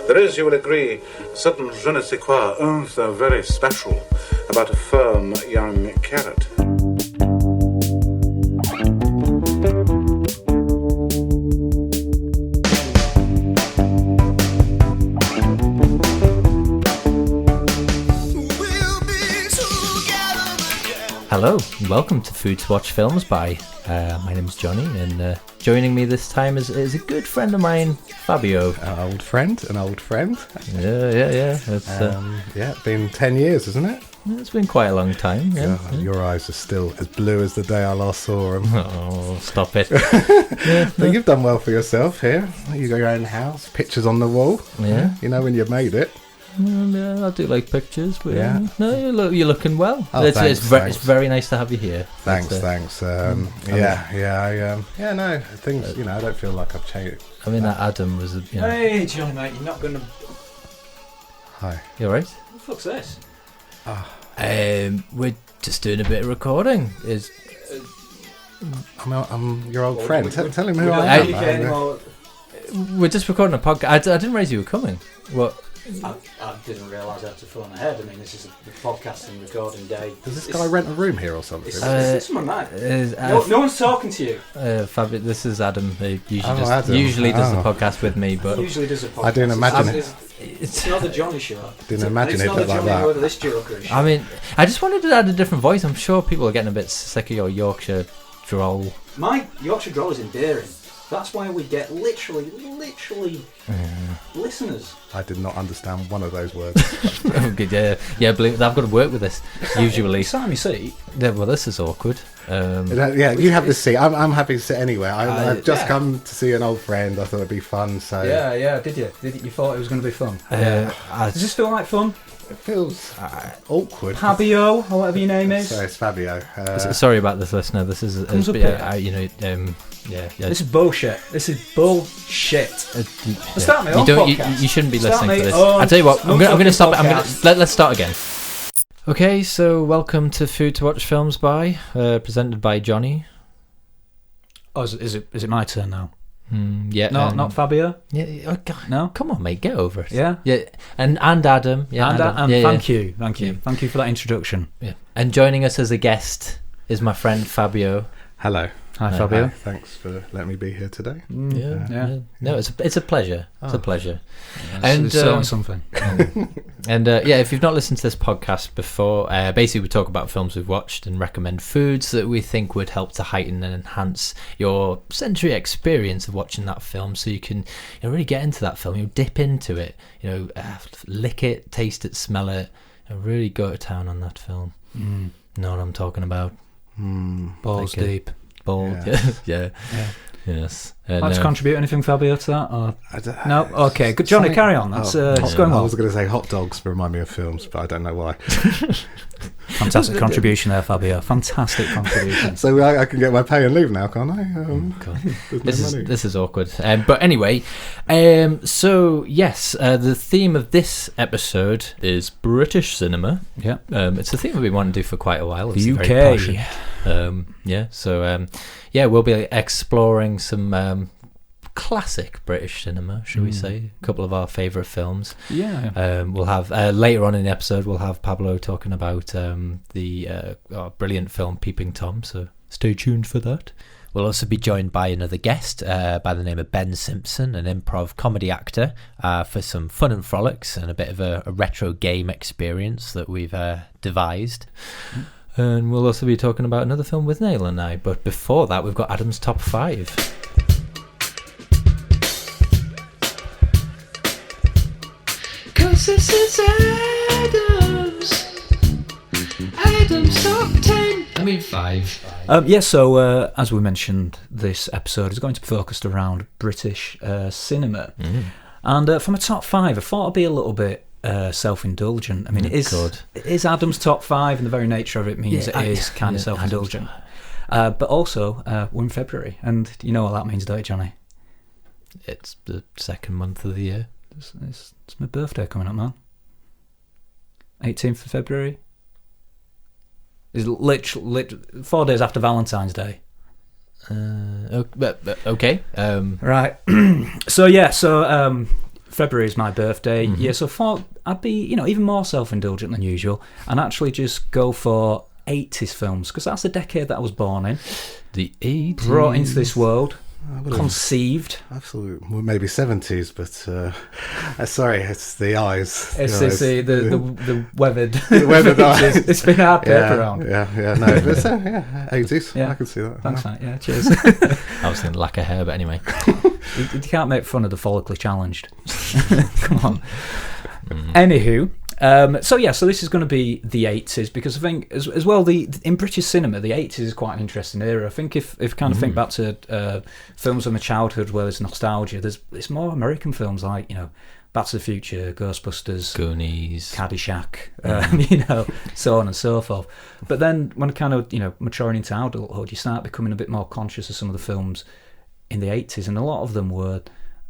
There is, you will agree, a certain je ne sais quoi, very special about a firm young carrot. Hello, and welcome to Food to Watch Films by. My name's Johnny, and joining me this time is a good friend of mine, Fabio. An old friend. Yeah. It's been 10 years, isn't it? It's been quite a long time. Yeah. God, your eyes are still as blue as the day I last saw them. Oh, stop it. But you've done well for yourself here. You got your own house, pictures on the wall. Yeah. You know when you made it. Yeah, I do like pictures, but yeah. No, you're looking well. Oh, it's very nice to have you here. Thanks. No, things, I don't feel like I've changed. I mean, that Adam was Hey, Johnny, mate, you're not going to... Hi. You alright? What the fuck's this? We're just doing a bit of recording. I'm your old friend. Tell him who I am. We're just recording a podcast. I didn't realise you were coming. What? I didn't realise I had to phone ahead. I mean, this is a podcasting recording day. Does this guy rent a room here or something? Is this my man? No one's talking to you. Fabio, this is Adam. He Adam. usually does the podcast with me, but he usually does a podcast. I didn't imagine it. It's not the Johnny show. Didn't imagine it like like Johnny that. Whoever this joker is. I mean, I just wanted to add a different voice. I'm sure people are getting a bit sick of your Yorkshire drawl. My Yorkshire drawl is endearing. That's why we get literally listeners. I did not understand one of those words. Yeah, believe I've got to work with this usually. Sat on your seat. Yeah, well, this is awkward. You have the seat. I'm happy to sit anywhere. I've just come to see an old friend. I thought it'd be fun. So yeah. Did you? You thought it was going to be fun? Does this feel like fun? It feels awkward. Fabio, or whatever your name is. So it's Fabio. Sorry about this, listener. This is This is bullshit. This is bullshit. Start me off. You shouldn't be listening to this. I tell you what, I'm going to stop it. Let's start again. Okay, so welcome to Food to Watch Films by, presented by Johnny. Oh, is it my turn now? Yeah. Not Fabio. Yeah. Oh God, no. Come on, mate. Get over it. Yeah. Yeah. And Adam. Yeah. And yeah, thank you. Thank you for that introduction. Yeah. And joining us as a guest is my friend Fabio. Hello. Hi, Fabio. Thanks for letting me be here today. Yeah. No, it's a pleasure. It's a pleasure. And it's certainly something. And if you've not listened to this podcast before, basically we talk about films we've watched and recommend foods that we think would help to heighten and enhance your sensory experience of watching that film, so you can really get into that film. Dip into it. Lick it, taste it, smell it, and really go to town on that film. Know what I'm talking about? Balls deep. Bold. Yeah. Yes. Like to contribute anything, Fabio, to that? Or... No? Okay, good. Johnny, carry on. That's it's going well. I was going to say hot dogs remind me of films, but I don't know why. Fantastic contribution there, Fabio. Fantastic contribution. So I can get my pay and leave now, can't I? This is awkward. But anyway, so yes, the theme of this episode is British cinema. Yeah. It's a theme we've been wanting to do for quite a while. It's UK. Very passionate. We'll be exploring some classic British cinema, shall we say? A couple of our favourite films. Yeah. We'll have later on in the episode we'll have Pablo talking about the brilliant film Peeping Tom, so stay tuned for that. We'll also be joined by another guest by the name of Ben Simpson, an improv comedy actor, for some fun and frolics and a bit of a retro game experience that we've devised. And we'll also be talking about another film with Withnail I. But before that, we've got Adam's Top 5. Cause this is Adam's Top 10. I mean 5. So as we mentioned, this episode is going to be focused around British cinema. And from a top 5, I thought I'd be a little bit self-indulgent. I mean, it is Adam's top 5, and the very nature of it means it is kind of self-indulgent. But also, we're in February, and you know what that means, don't you, Johnny? It's the second month of the year. It's my birthday coming up, man. 18th of February. It's literally 4 days after Valentine's Day. Okay. Right. So February is my birthday. Yeah, so I thought I'd be, even more self-indulgent than usual and actually just go for 80s films, because that's the decade that I was born in. The 80s. Brought into this world. Conceived. Absolutely. Well, maybe 70s, but sorry, it's the eyes. It's the weathered. The weathered eyes. It's been hard paper around. Yeah, no, but 80s. Yeah. I can see that. Thanks, mate. Yeah, cheers. I was thinking lack of hair, but anyway. You can't make fun of the follically challenged. Come on. Anywho. So this is going to be the 80s, because I think as well in British cinema the 80s is quite an interesting era. I think if kind of think back to films of my childhood where there's nostalgia, there's more American films like Back to the Future, Ghostbusters, Goonies, Caddyshack, so on and so forth. But then when kind of maturing into adulthood, you start becoming a bit more conscious of some of the films in the 80s, and a lot of them were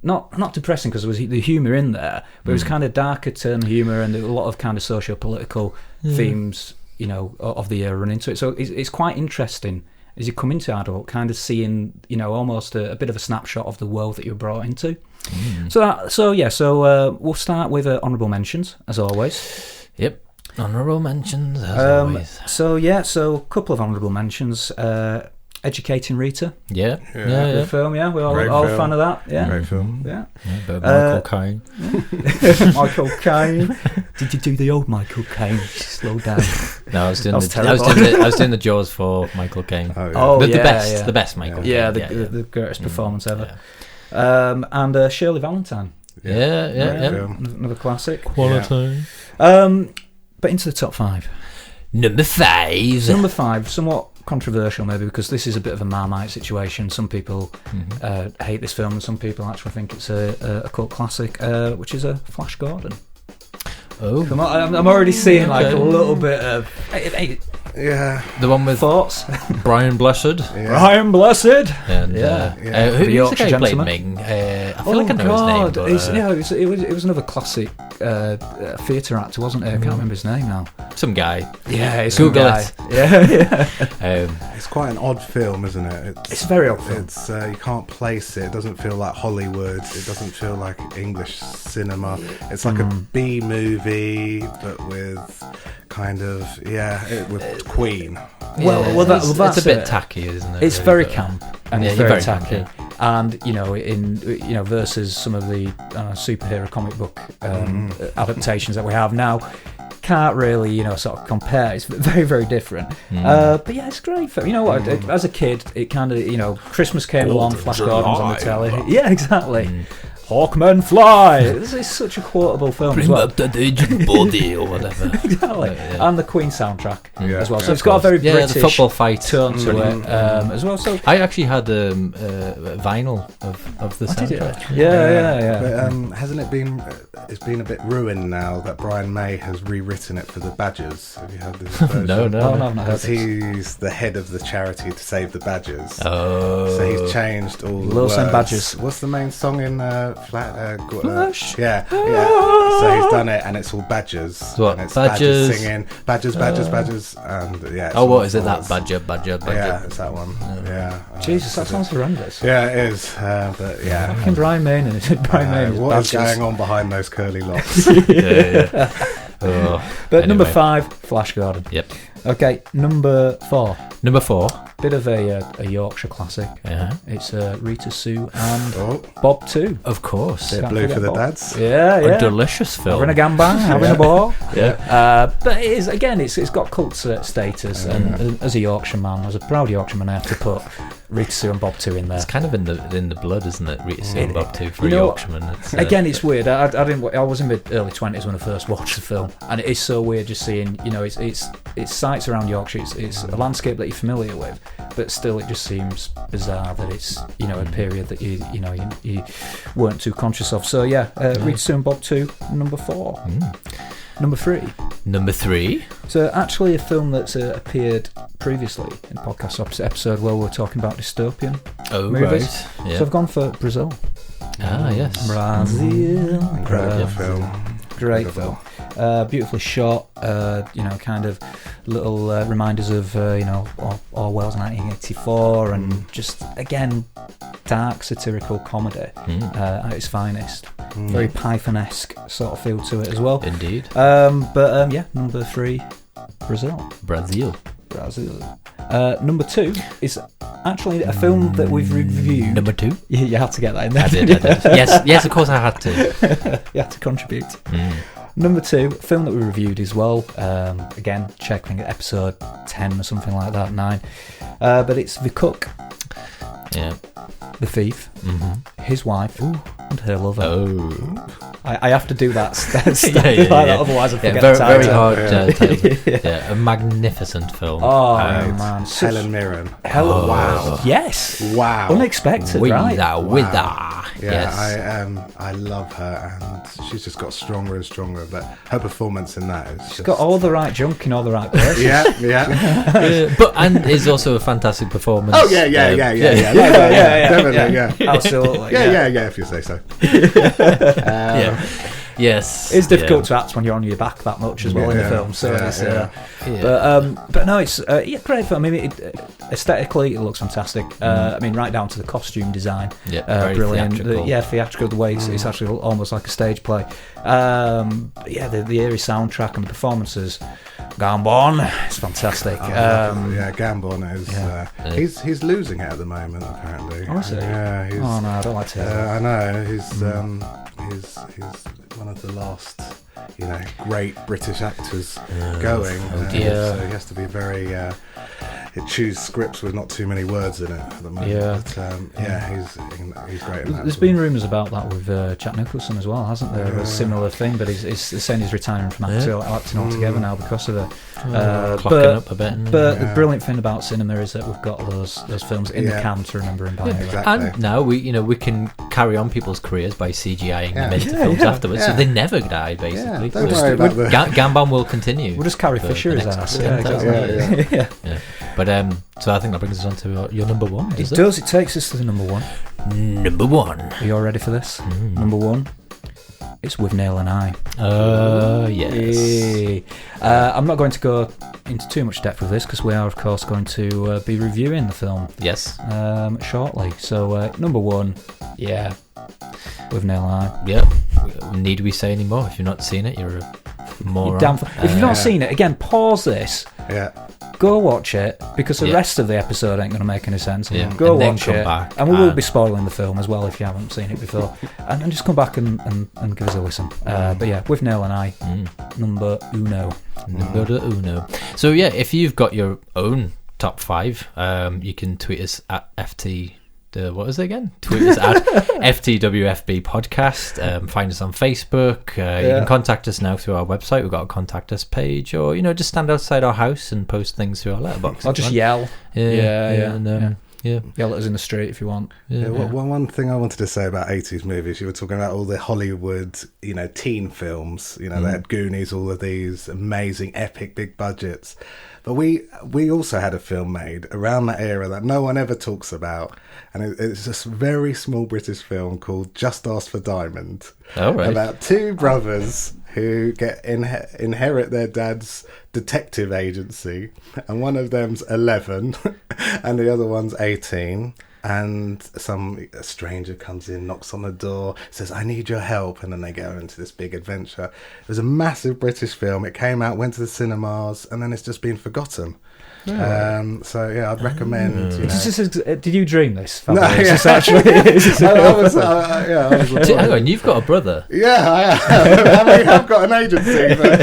not depressing because there was the humour in there, but it was kind of darker turn humour, and a lot of kind of socio-political themes, of the era run into it. So it's quite interesting as you come into adult, kind of seeing, almost a bit of a snapshot of the world that you're brought into. So we'll start with honourable mentions, as always. Yep, honourable mentions, as always. So a couple of honourable mentions. Educating Rita. Yeah. Good film, we're all a fan of that. Yeah. Great film. Yeah. But Michael Caine. Michael Caine. Did you do the old Michael Caine? Slow down. No, I was doing the Jaws for Michael Caine. The best Michael. Yeah, the greatest performance ever. Yeah. And Shirley Valentine. Yeah. Another classic. Quality. But into the top 5. Number 5, somewhat controversial maybe, because this is a bit of a Marmite situation. Some people hate this film, and some people actually think it's a cult classic, which is Flash Gordon. Oh, come on! I'm already seeing like a little bit of the one with thoughts. Brian Blessed. Brian Blessed. And who's the guy who played Ming? I feel like I know his name. But, it was another classic theatre actor, wasn't it? I can't remember his name now. Some guy. Yeah, it's Google it. Yeah. It's quite an odd film, isn't it? It's a very odd film. It's you can't place it. It doesn't feel like Hollywood. It doesn't feel like English cinema. It's like a B movie, but with kind of with Queen. It's a bit tacky, isn't it? It's very camp and it's very tacky. And versus some of the superhero comic book adaptations that we have now, can't really sort of compare. It's very, very different. But it's great. You know what? As a kid, it kind of Christmas came along, Flash Gordon's on the telly. Yeah, exactly. Hawkmen fly. It's such a quotable film. Bring up the aged body or whatever. Exactly. And the Queen soundtrack as well. So it's got a very British the football fight turn to it as well. So I actually had vinyl of the soundtrack. Yeah. But hasn't it been? It's been a bit ruined now that Brian May has rewritten it for the Badgers. Have you heard this version? No, I've not heard Because this. he's the head of the charity to save the Badgers. Oh. So he's changed all the Little words. Saint Badgers. What's the main song in Flash? Yeah. So he's done it, and it's all Badgers. What? And it's Badgers singing Badgers, and what is it? That Badger? Yeah, it's that one. Yeah. Jesus, that sounds horrendous. Yeah, it is. But yeah. Fucking Brian May and Brian May and what is Badgers. going on behind those curly locks? But number 5, Flash Gordon. Yep. Okay, number 4. Number 4. Bit of a Yorkshire classic. It's Rita Sue and Bob 2. Of course. Bit blue for the dads. Yeah. A delicious film. Having a gambang, having a ball. Yeah. But it is, again, it's got cult status, and as a Yorkshireman, as a proud Yorkshireman, I have to put Rita Sue and Bob 2 in there. It's kind of in the blood, isn't it? Rita Sue and Bob 2 for a Yorkshireman. Again, it's weird. I was in my early 20s when I first watched the film, and it is so weird just seeing, it's sites around Yorkshire. It's a landscape that you're familiar with, but still it just seems bizarre that it's a period that you weren't too conscious of. So Rita Sue and Bob 2, number 4. Number 3. So actually a film that's appeared previously in podcast episode where we're talking about dystopian movies. Right. Yeah. So I've gone for Brazil. Yes. Brazil. Great film. Great film. beautifully shot. Kind of little reminders of Orwell's 1984, and just again dark satirical comedy at its finest. Very Python-esque sort of feel to it as well. Indeed. Number 3, Brazil. Number 2 is actually a film that we've reviewed. Number 2? You had to get that in there. I did. Yes, of course I had to. You had to contribute. Number 2, film that we reviewed as well. Again, checking episode 10 or something like that, 9. But it's The Cook. Yeah. The Thief. His wife. And her lover. Oh. I have to do that. Yeah. Otherwise I forget very, the title. very hard title. A magnificent film. Oh, man. Helen Mirren. Wow. Yes. Wow. Unexpected, right? Yeah, I love her, and she's just got stronger and stronger. But her performance in that is she's got all the right junk in all the right places. Yeah. And is also a fantastic performance. Oh yeah. Definitely, yeah. Absolutely. Yeah. If you say so. Yes. It's difficult to act when you're on your back that much as well in the film. So but no, it's great film. I mean, aesthetically, it looks fantastic. I mean, right down to the costume design. Very brilliant. theatrical. Theatrical. The way it's actually almost like a stage play. The eerie soundtrack and the performances. Gambon, it's fantastic. Gambon is he's losing it at the moment, apparently. Oh, is he? Yeah. Oh no, I don't like to hear that. I know. He's one of the last, great British actors going. Oh dear. So he has to be very. Choose scripts with not too many words in it at the moment. He's great in that. There's been rumours about that with Jack Nicholson as well, hasn't there? A similar thing, but he's saying he's retiring from acting altogether now because of it. Clocking up a bit. But the brilliant thing about cinema is that we've got those films in the can to remember him by. Exactly. And now we can carry on people's careers by CGIing them into films afterwards, so they never die basically. Don't worry about the Gambon will continue. We'll just carry Fisher as ass. Yeah. But so I think that brings us on to your number 1. It does. It takes us to the number 1. Number 1. Are you all ready for this? Number 1. It's Withnail I. Yes. I'm not going to go into too much depth with this because we are, of course, going to be reviewing the film. Yes. Shortly. So number 1, Withnail I. Yeah. Need we say any more? If you've not seen it, you're a moron. If you've not seen it, again, pause this. Yeah. Go watch it because the rest of the episode ain't going to make any sense. Yeah. Go and watch it, back and we will be spoiling the film as well if you haven't seen it before. and just come back and give us a listen. But yeah, Withnail I, number uno. Number uno. So yeah, if you've got your own top 5, you can tweet us at what is it again? Tweet us at FTWFB podcast. Find us on Facebook. You can contact us now through our website. We've got a contact us page, or just stand outside our house and post things through our letterbox. Or just yell. And, yell at us in the street if you want. One thing I wanted to say about 80s movies, you were talking about all the Hollywood, teen films. They had Goonies, all of these amazing, epic, big budgets. But we also had a film made around that era that no one ever talks about. And it's this very small British film called Just Ask for Diamond. Oh, right. About 2 brothers who inherit their dad's detective agency. And one of them's 11 and the other one's 18. And a stranger comes in, knocks on the door, says, "I need your help." And then they go into this big adventure. It was a massive British film. It came out, went to the cinemas, and then it's just been forgotten. I'd recommend. Did you dream this? No, Hang on, you've got a brother. Yeah, I have. I have got an agency, but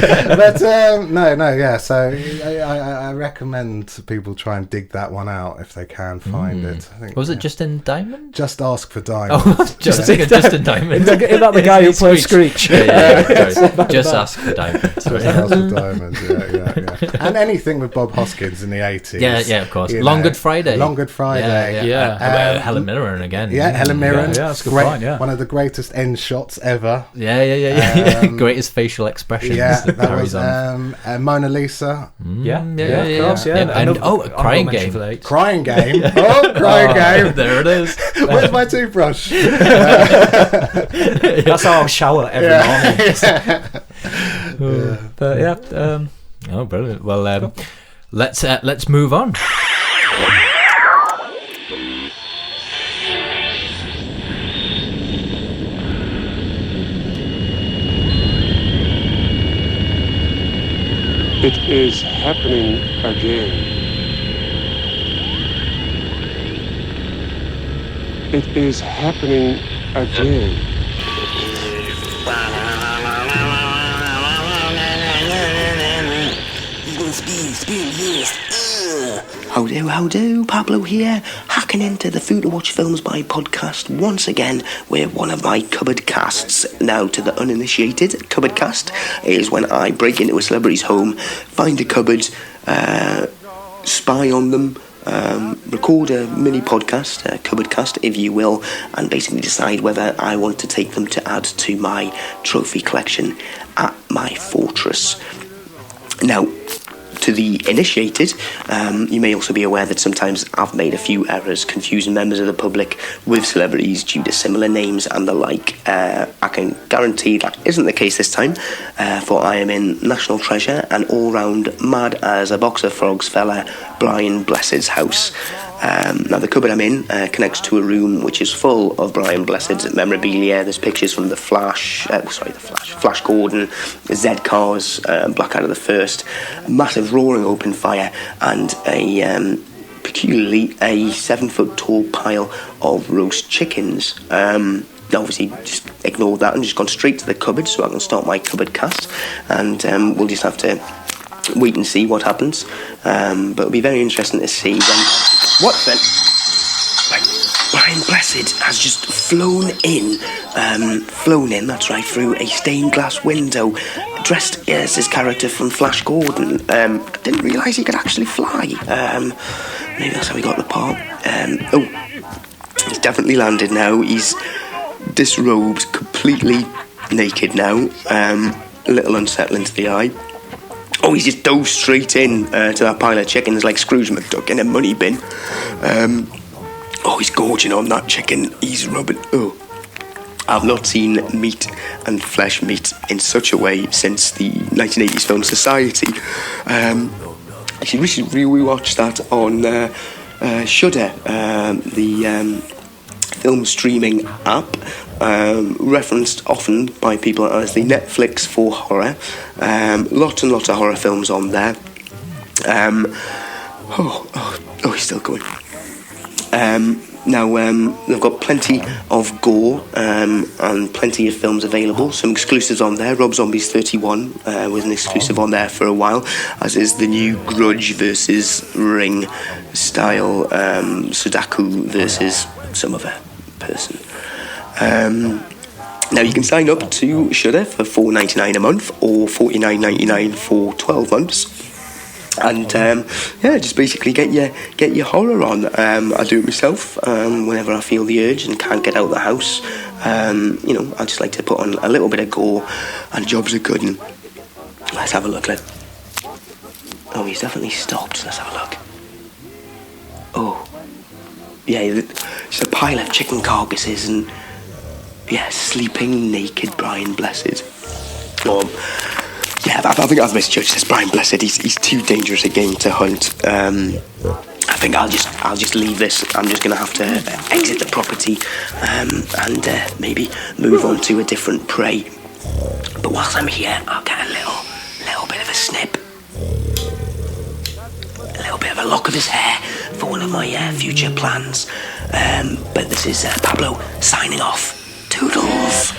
So I recommend people try and dig that one out if they can find it. I think, was it Just in Diamond? Just Ask for Diamond. Oh, just in Diamond. Is that the guy who plays Screech? Just Ask for Diamond. Just Ask for Diamond. Yeah. And anything with Bob Hoskins in the 80s. Yeah, of course. Long Good Friday. Yeah. Helen Mirren again. Yeah, Helen Mirren. Yeah, that's a good point, yeah. One of the greatest end shots ever. Yeah. Greatest facial expressions. Yeah, that was Mona Lisa. Of course, yeah. And Crying Game. Crying Game. Crying Game. There it is. Where's my toothbrush? That's how I'll shower every morning. But yeah. Oh, brilliant. Well, let's move on. It is happening again. It is happening again. How do, Pablo here, hacking into the Food to Watch Films by podcast once again with one of my cupboard casts. Now, to the uninitiated, cupboard cast is when I break into a celebrity's home, find a cupboard, spy on them, record a mini podcast, a cupboard cast if you will, and basically decide whether I want to take them to add to my trophy collection at my fortress. Now, to the initiated, you may also be aware that sometimes I've made a few errors confusing members of the public with celebrities due to similar names and the like. I can guarantee that isn't the case this time, for I am in National Treasure and all-round mad as a box of frogs fella Brian Blessed's house. Now the cupboard I'm in connects to a room which is full of Brian Blessed's memorabilia. There's pictures from Flash Gordon, Z Cars, Blackadder the First, massive roaring open fire, and peculiarly a 7-foot tall pile of roast chickens. Obviously just ignored that and just gone straight to the cupboard so I can start my cupboard cast, and we'll just have to wait and see what happens, but it'll be very interesting to see what then. Brian Blessed has just flown in, that's right, through a stained glass window, dressed as his character from Flash Gordon. Didn't realise he could actually fly. Maybe that's how he got the part. He's definitely landed now. He's disrobed, completely naked now, a little unsettling to the eye. Oh, he's just dove straight in to that pile of chickens like Scrooge McDuck in a money bin. He's gorging on that chicken. He's rubbing. Oh, I've not seen meat and flesh meat in such a way since the 1980s film Society. Actually, we should rewatch that on Shudder, the film streaming app, referenced often by people as the Netflix for horror. Lots and lots of horror films on there. He's still going. Now, they've got plenty of gore and plenty of films available. Some exclusives on there. Rob Zombie's 31 was an exclusive on there for a while, as is the new Grudge versus Ring style Sudoku versus some other person. Now you can sign up to Shudder for $4.99 a month or $49.99 for 12 months. And just basically get your horror on. I do it myself whenever I feel the urge and can't get out of the house. I just like to put on a little bit of gore, and jobs are good. And let's have a look. Oh, he's definitely stopped. Let's have a look. Oh, yeah, it's a pile of chicken carcasses and sleeping naked Brian Blessed. I think I've misjudged this Brian Blessed. He's too dangerous a game to hunt. I think I'll just leave this. I'm just going to have to exit the property and maybe move on to a different prey. But whilst I'm here, I'll get a little bit of a snip, a little bit of a lock of his hair for one of my future plans. But this is Pablo signing off. Toodles.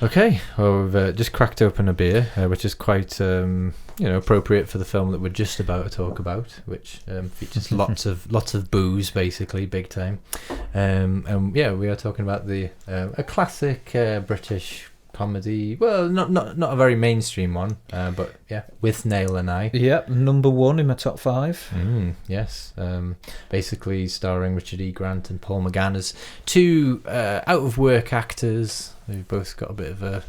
Okay, well, we've just cracked open a beer, which is quite, appropriate for the film that we're just about to talk about, which features lots of booze, basically, big time. We are talking about a classic British comedy. Well, not a very mainstream one, but yeah, Withnail I. Yep, number one in my top 5. Yes, basically starring Richard E. Grant and Paul McGann as two out of work actors. They've both got a bit of a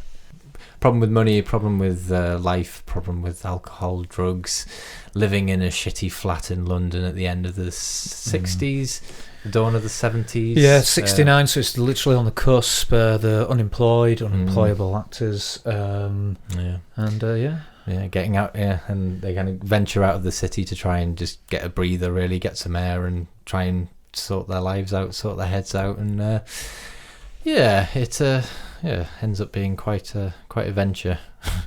problem with money, problem with life, problem with alcohol, drugs, living in a shitty flat in London at the end of the 60s, dawn of the 70s. Yeah, 69, so it's literally on the cusp. The unemployable actors. Getting out, and they kind of venture out of the city to try and just get a breather, really, get some air and try and sort their lives out, sort their heads out, and it ends up being quite a venture.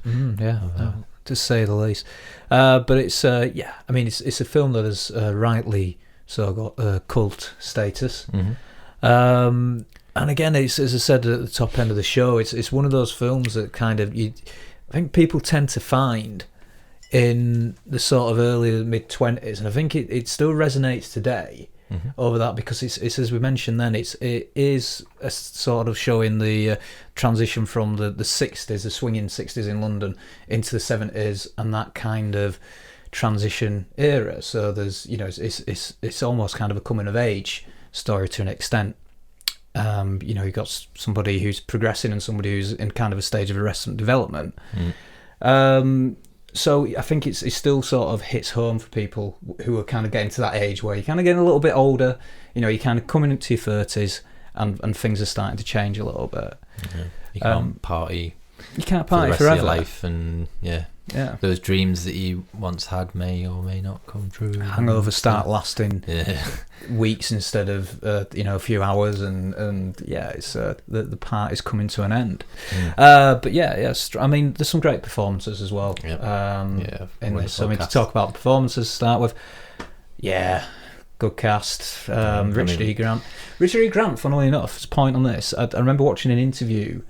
To say the least. But it's it's a film that has rightly so got cult status. And again, it's, as I said at the top end of the show, it's one of those films that kind of I think people tend to find in the sort of early mid-20s, and I think it still resonates today over that, because it's as we mentioned then, it is a sort of showing the transition from the 60s, the swinging 60s in London, into the 70s, and that kind of transition era. So there's, it's almost kind of a coming of age story to an extent. You've got somebody who's progressing and somebody who's in kind of a stage of arrested development. So I think it still sort of hits home for people who are kind of getting to that age where you're kind of getting a little bit older, you're kind of coming into your 30s and things are starting to change a little bit. You can't party. You can't for the party rest forever. of your life, and those dreams that you once had may or may not come true. Hangovers start lasting weeks instead of a few hours, and it's the party's coming to an end. I mean, there's some great performances as well. In this. So, I mean, to talk about the performances to start with, good cast. Richard E. Grant, funnily enough, as a point on this, I remember watching an interview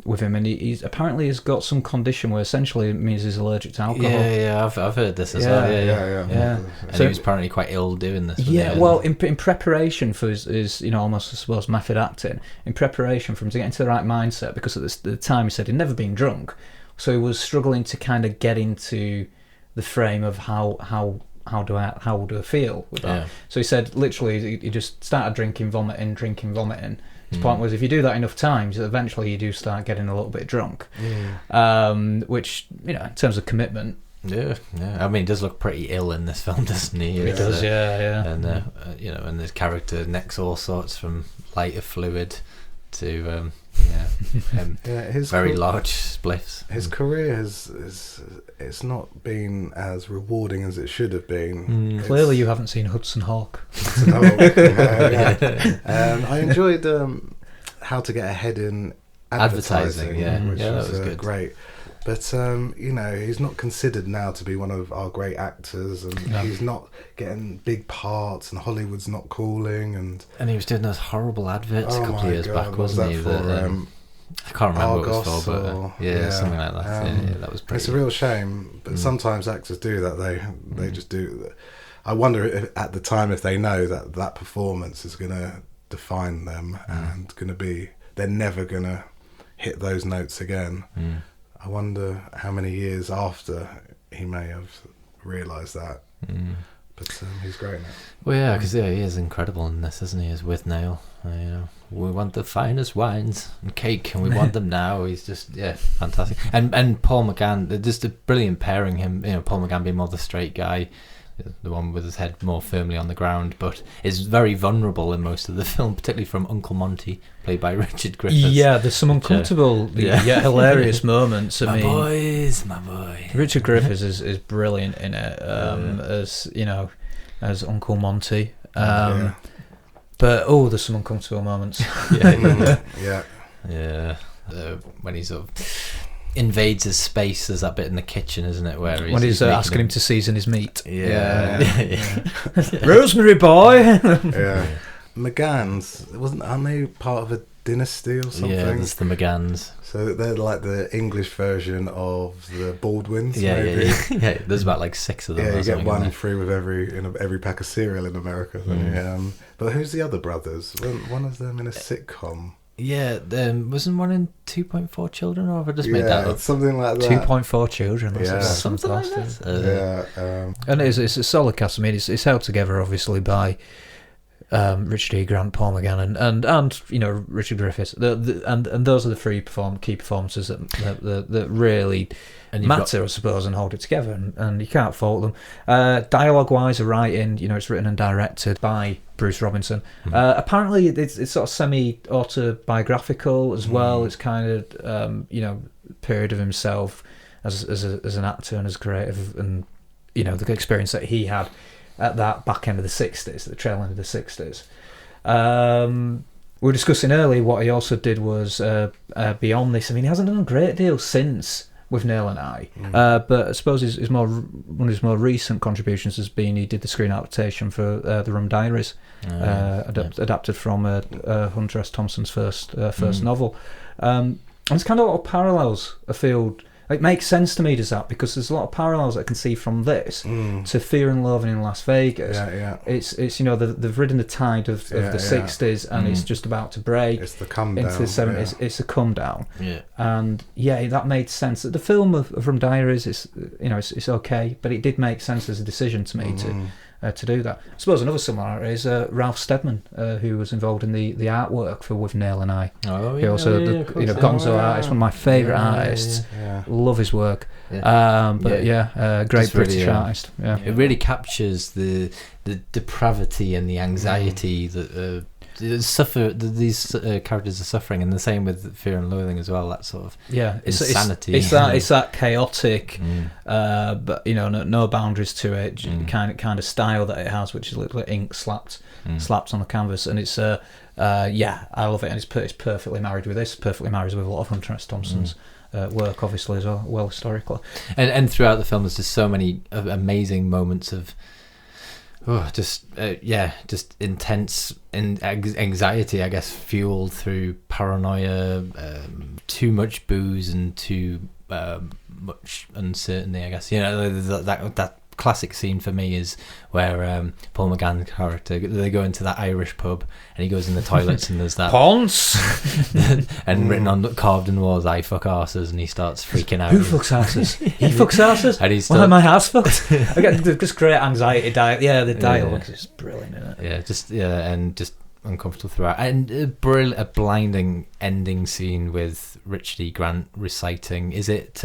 with him, and he's apparently has got some condition where essentially it means he's allergic to alcohol. I've heard this as well. And So he was apparently quite ill doing this. Well, in preparation for his almost, I suppose, method acting, in preparation for him to get into the right mindset, because at the time he said he'd never been drunk, so he was struggling to kind of get into the frame of how do I feel with that. So he said literally he just started drinking, vomiting. His point was, if you do that enough times, eventually you do start getting a little bit drunk. Which, in terms of commitment. I mean, he does look pretty ill in this film, doesn't he? He does, And and his character necks all sorts from lighter fluid to his very large spliffs. His career it's not been as rewarding as it should have been. Clearly, you haven't seen Hudson Hawk. I enjoyed How to Get Ahead in Advertising, which was good. Great. But he's not considered now to be one of our great actors, and he's not getting big parts, and Hollywood's not calling, and he was doing those horrible adverts a couple of years back, wasn't he? I can't remember Argos, what it was for, but something like that. That was pretty. It's a real shame, but sometimes actors do that. They just do. I wonder if, at the time, if they know that performance is going to define them and they're never going to hit those notes again. I wonder how many years after he may have realised that. But he's great now. Well, because he is incredible in this, isn't he? As Withnail, we want the finest wines and cake, and we want them now. He's just fantastic. And Paul McGann, just a brilliant pairing. Him, Paul McGann being more the straight guy, the one with his head more firmly on the ground, but is very vulnerable in most of the film, particularly from Uncle Monty, played by Richard Griffiths. Yeah, there's some uncomfortable yet hilarious moments. My boy. Richard Griffiths is brilliant in it, as Uncle Monty. But there's some uncomfortable moments. When he sort of invades his space, there's that bit in the kitchen, isn't it, where he's asking him to season his meat. Rosemary boy. McGann's aren't they part of a dynasty or something? Yeah, there's the McGanns. So they're like the English version of the Baldwins. Yeah. There's about like 6 of them. Yeah, you get one free with every pack of cereal in America. But who's the other brothers? One of them in a sitcom. Yeah, wasn't one in 2.4 Children, or have I just made that up? Something like that. 2.4 Children. That's something like that. And it's a solid cast. I mean, it's held together obviously by Richard E. Grant, Paul McGann, and you know, Richard Griffiths. And those are the three key performances that really matter, I suppose, and hold it together. And you can't fault them. Dialogue-wise, the writing, you know, it's written and directed by Bruce Robinson. Apparently, it's sort of semi-autobiographical as well. It's kind of you know, period of himself as an actor and as creative, and you know, the experience that he had at that back end of the 60s, the trail end of the 60s. We were discussing earlier what he also did was beyond this. I mean, he hasn't done a great deal since Withnail I, but I suppose one of his more recent contributions has been he did the screen adaptation for The Rum Diaries, adapted from Hunter S. Thompson's first novel. And there's kind of a lot of parallels I feel. It makes sense to me, does that? Because there's a lot of parallels I can see from this to Fear and Loathing in Las Vegas. It's you know, they've ridden the tide of the 60s, and it's just about to break. It's the come into down. The 70s. It's a come down. Yeah. And yeah, that made sense. The film of Rum Diaries is, you know, it's okay, but it did make sense as a decision to me to do that. I suppose another similarity is Ralph Steadman, who was involved in the artwork for Withnail I. Oh, He also, you know, Gonzo artist, one of my favourite artists. Love his work. Great British artist. Yeah. It really captures the depravity and the anxiety that these characters are suffering, and the same with Fear and Loathing as well. That sort of insanity. It's that chaotic, but you know, no boundaries to it. Kind of style that it has, which is like ink slapped on the canvas, and it's I love it, and it's perfectly married with this. Perfectly married with a lot of Hunter S. Thompson's work, obviously, as well historically. And throughout the film, there's just so many amazing moments of. Just intense anxiety, I guess, fueled through paranoia, too much booze, and too much uncertainty, I guess. You know, that classic scene for me is where Paul McGann's character, they go into that Irish pub and he goes in the toilets and there's that Ponce and written carved in the walls, "I fuck arses," and he starts freaking out. Who fucks arses? He fucks arses? And he's Why am I arse fucked? I get this great anxiety the dialogue is brilliant, isn't it? And just uncomfortable throughout, and a blinding ending scene with Richard E. Grant reciting. Is it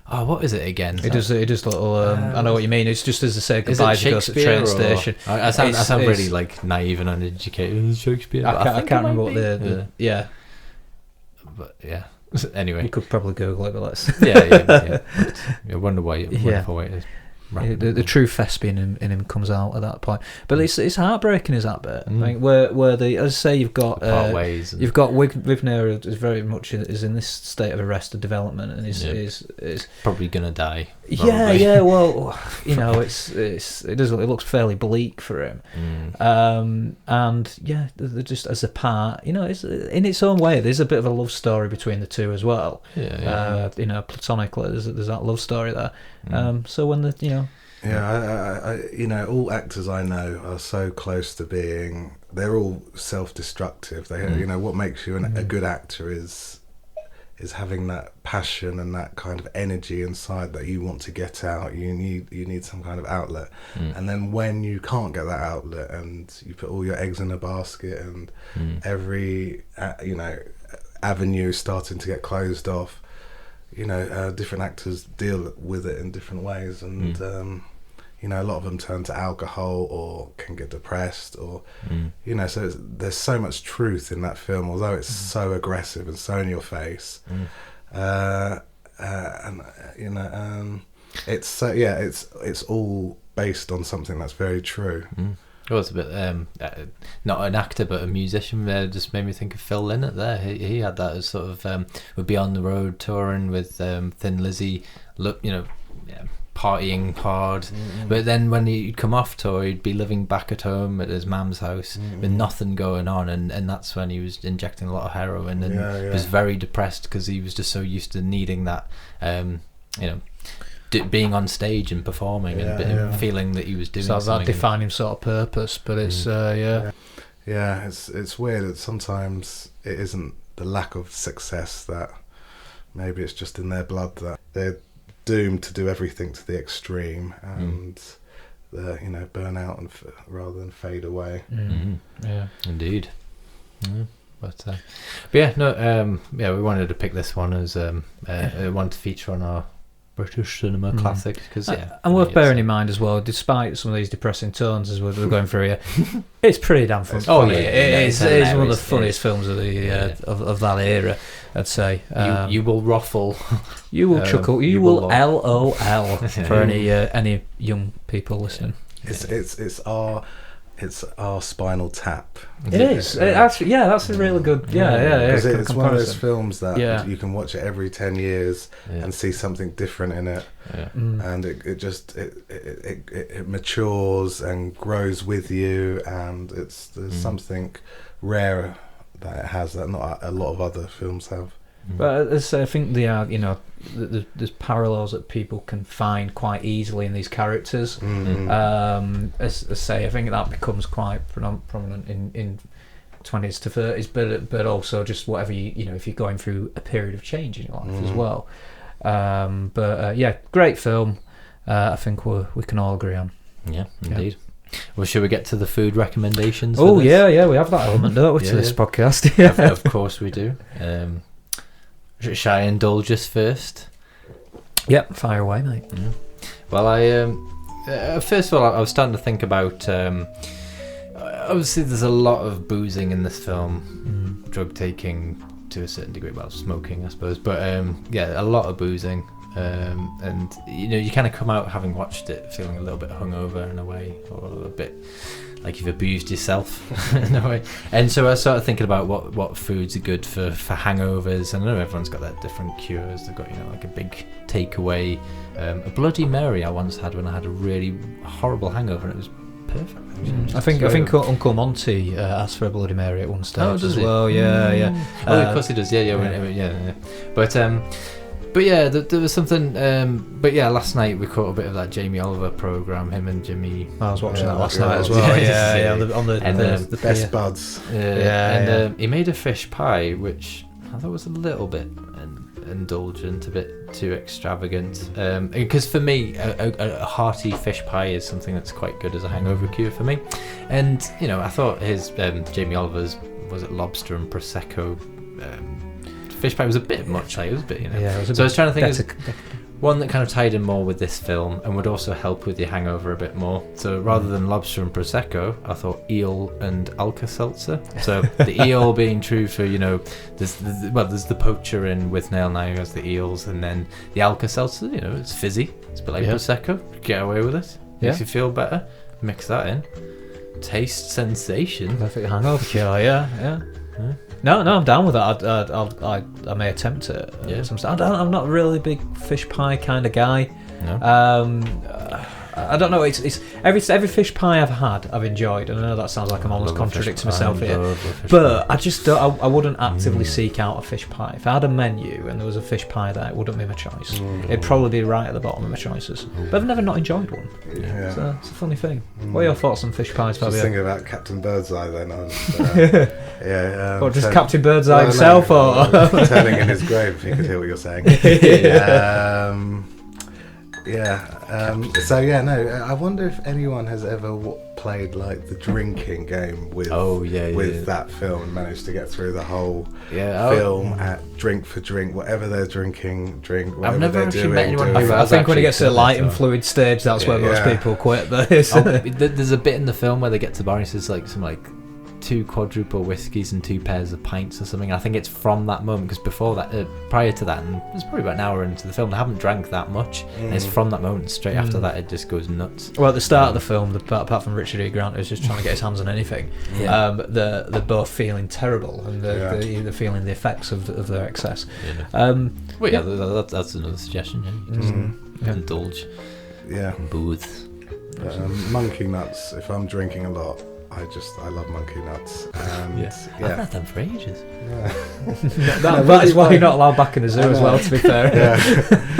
what is it again? It does little. I know what you mean. It's just as they say goodbye as he goes to the train station. I sound really like naive and uneducated. Shakespeare. I can't remember what the But yeah. Anyway, you could probably Google it, but let's. I wonder why. Wonderful way to. The true thespian in him comes out at that point, but it's heartbreaking, is that bit? Like where the, as I say, you've got you've got Withnail is very much is in this state of arrested development, and is probably gonna die. Well, you know, it looks fairly bleak for him, and they're just as a part, you know, it's in its own way. There's a bit of a love story between the two as well. You know, platonically, there's that love story there. So when I you know, all actors I know are so close to being. They're all self-destructive. They, you know, what makes you a good actor is having that passion and that kind of energy inside that you want to get out. You need some kind of outlet, and then when you can't get that outlet, and you put all your eggs in a basket, and every you know, avenue is starting to get closed off. You know, different actors deal with it in different ways, and you know, a lot of them turn to alcohol or can get depressed, or you know, so there's so much truth in that film, although it's so aggressive and so in your face, and you know, it's so it's all based on something that's very true. Well, it's a bit not an actor but a musician. Just made me think of Phil Lynott there. He had that as sort of would be on the road touring with Thin Lizzy, partying hard, but then when he'd come off tour, he'd be living back at home at his mum's house with nothing going on, and that's when he was injecting a lot of heroin and was very depressed because he was just so used to needing that being on stage and performing and feeling that he was doing something. So that defining sort of purpose, but it's it's weird that sometimes it isn't the lack of success, that maybe it's just in their blood that they're doomed to do everything to the extreme, and burn out and rather than fade away. Yeah, indeed. But yeah, no, we wanted to pick this one as one to feature on our British cinema classic, because and worth bearing in mind as well, despite some of these depressing tones as we're going through here, it's pretty damn fun. It is one of the funniest films of the of that era, I'd say. You will ruffle, you will chuckle, you will LOL for any young people listening. It's our Spinal Tap. It is. Actually, that's a really good. Because it's one of those films that you can watch it every 10 years and see something different in it, and it matures and grows with you, and there's something rare that it has that not a lot of other films have. But as I think they are, there's parallels that people can find quite easily in these characters. As I say, I think that becomes quite prominent in 20s to 30s, but also just whatever if you're going through a period of change in your life as well. Great film. I think we can all agree on. Yeah, indeed. Well, should we get to the food recommendations? Oh, we have that element, don't we, to this podcast? Of course we do. Shall I indulge us first? Yep, fire away, mate. Yeah. Well, I first of all, I was starting to think about. Obviously, there's a lot of boozing in this film, drug taking to a certain degree, well, smoking, I suppose, but a lot of boozing, and you kind of come out having watched it feeling a little bit hungover in a way, or a bit like you've abused yourself in a way. And so I started thinking about what foods are good for hangovers. And I know everyone's got their different cures. They've got like a big takeaway. A Bloody Mary I once had when I had a really horrible hangover, and it was perfect. I think Uncle Monty asked for a Bloody Mary at one stage as well. Yeah. Of course he does. Yeah. But yeah, there was something. But yeah, last night we caught a bit of that Jamie Oliver program. Him and Jimmy. I was watching that last night as well. On the best buds. And he made a fish pie, which I thought was a little bit indulgent, a bit too extravagant. Because for me, a hearty fish pie is something that's quite good as a hangover cure for me. And I thought his Jamie Oliver's, was it lobster and prosecco? Fish pie was a bit much, like it was a bit, so I was trying to think of one that kind of tied in more with this film and would also help with your hangover a bit more. So rather than lobster and prosecco, I thought eel and Alka-Seltzer. So the eel being true for there's the poacher in Withnail I who has the eels, and then the Alka-Seltzer, it's fizzy, it's a bit like prosecco. Get away with it, makes you feel better. Mix that in, taste sensation, perfect hangover cure. Yeah. No, I'm down with that. I may attempt it. I'm not really a big fish pie kind of guy. No. I don't know. It's every fish pie I've had, I've enjoyed. And I know that sounds like I'm almost contradicting myself here, but I just don't. I wouldn't actively seek out a fish pie. If I had a menu and there was a fish pie there, it wouldn't be my choice. It'd probably be right at the bottom of my choices. But I've never not enjoyed one. So it's a funny thing. What are your thoughts on fish pies, Fabio? Just thinking about Captain Birdseye then. Or just Captain Birdseye himself, or turning in his grave, if you could hear what you're saying. I wonder if anyone has ever played like the drinking game with that film and managed to get through the whole film at drink for drink, whatever they're drinking, drink. I've never actually met anyone. I think when it gets to the light and fluid stage, that's where most people quit. There's a bit in the film where they get to the bar and he says like some 2 quadruple whiskies and 2 pairs of pints or something. I think it's from that moment, because before that, prior to that, and it's probably about an hour into the film, I haven't drank that much. And it's from that moment, straight after that, it just goes nuts. Well, at the start of the film, apart from Richard E. Grant, who's just trying to get his hands on anything, they're both feeling terrible, and they're feeling the effects of their excess. That's another suggestion. Indulge. Booze. Monkey nuts. If I'm drinking a lot, I love monkey nuts. And I've had them for ages. That is why you're not allowed back in the zoo as well, to be fair.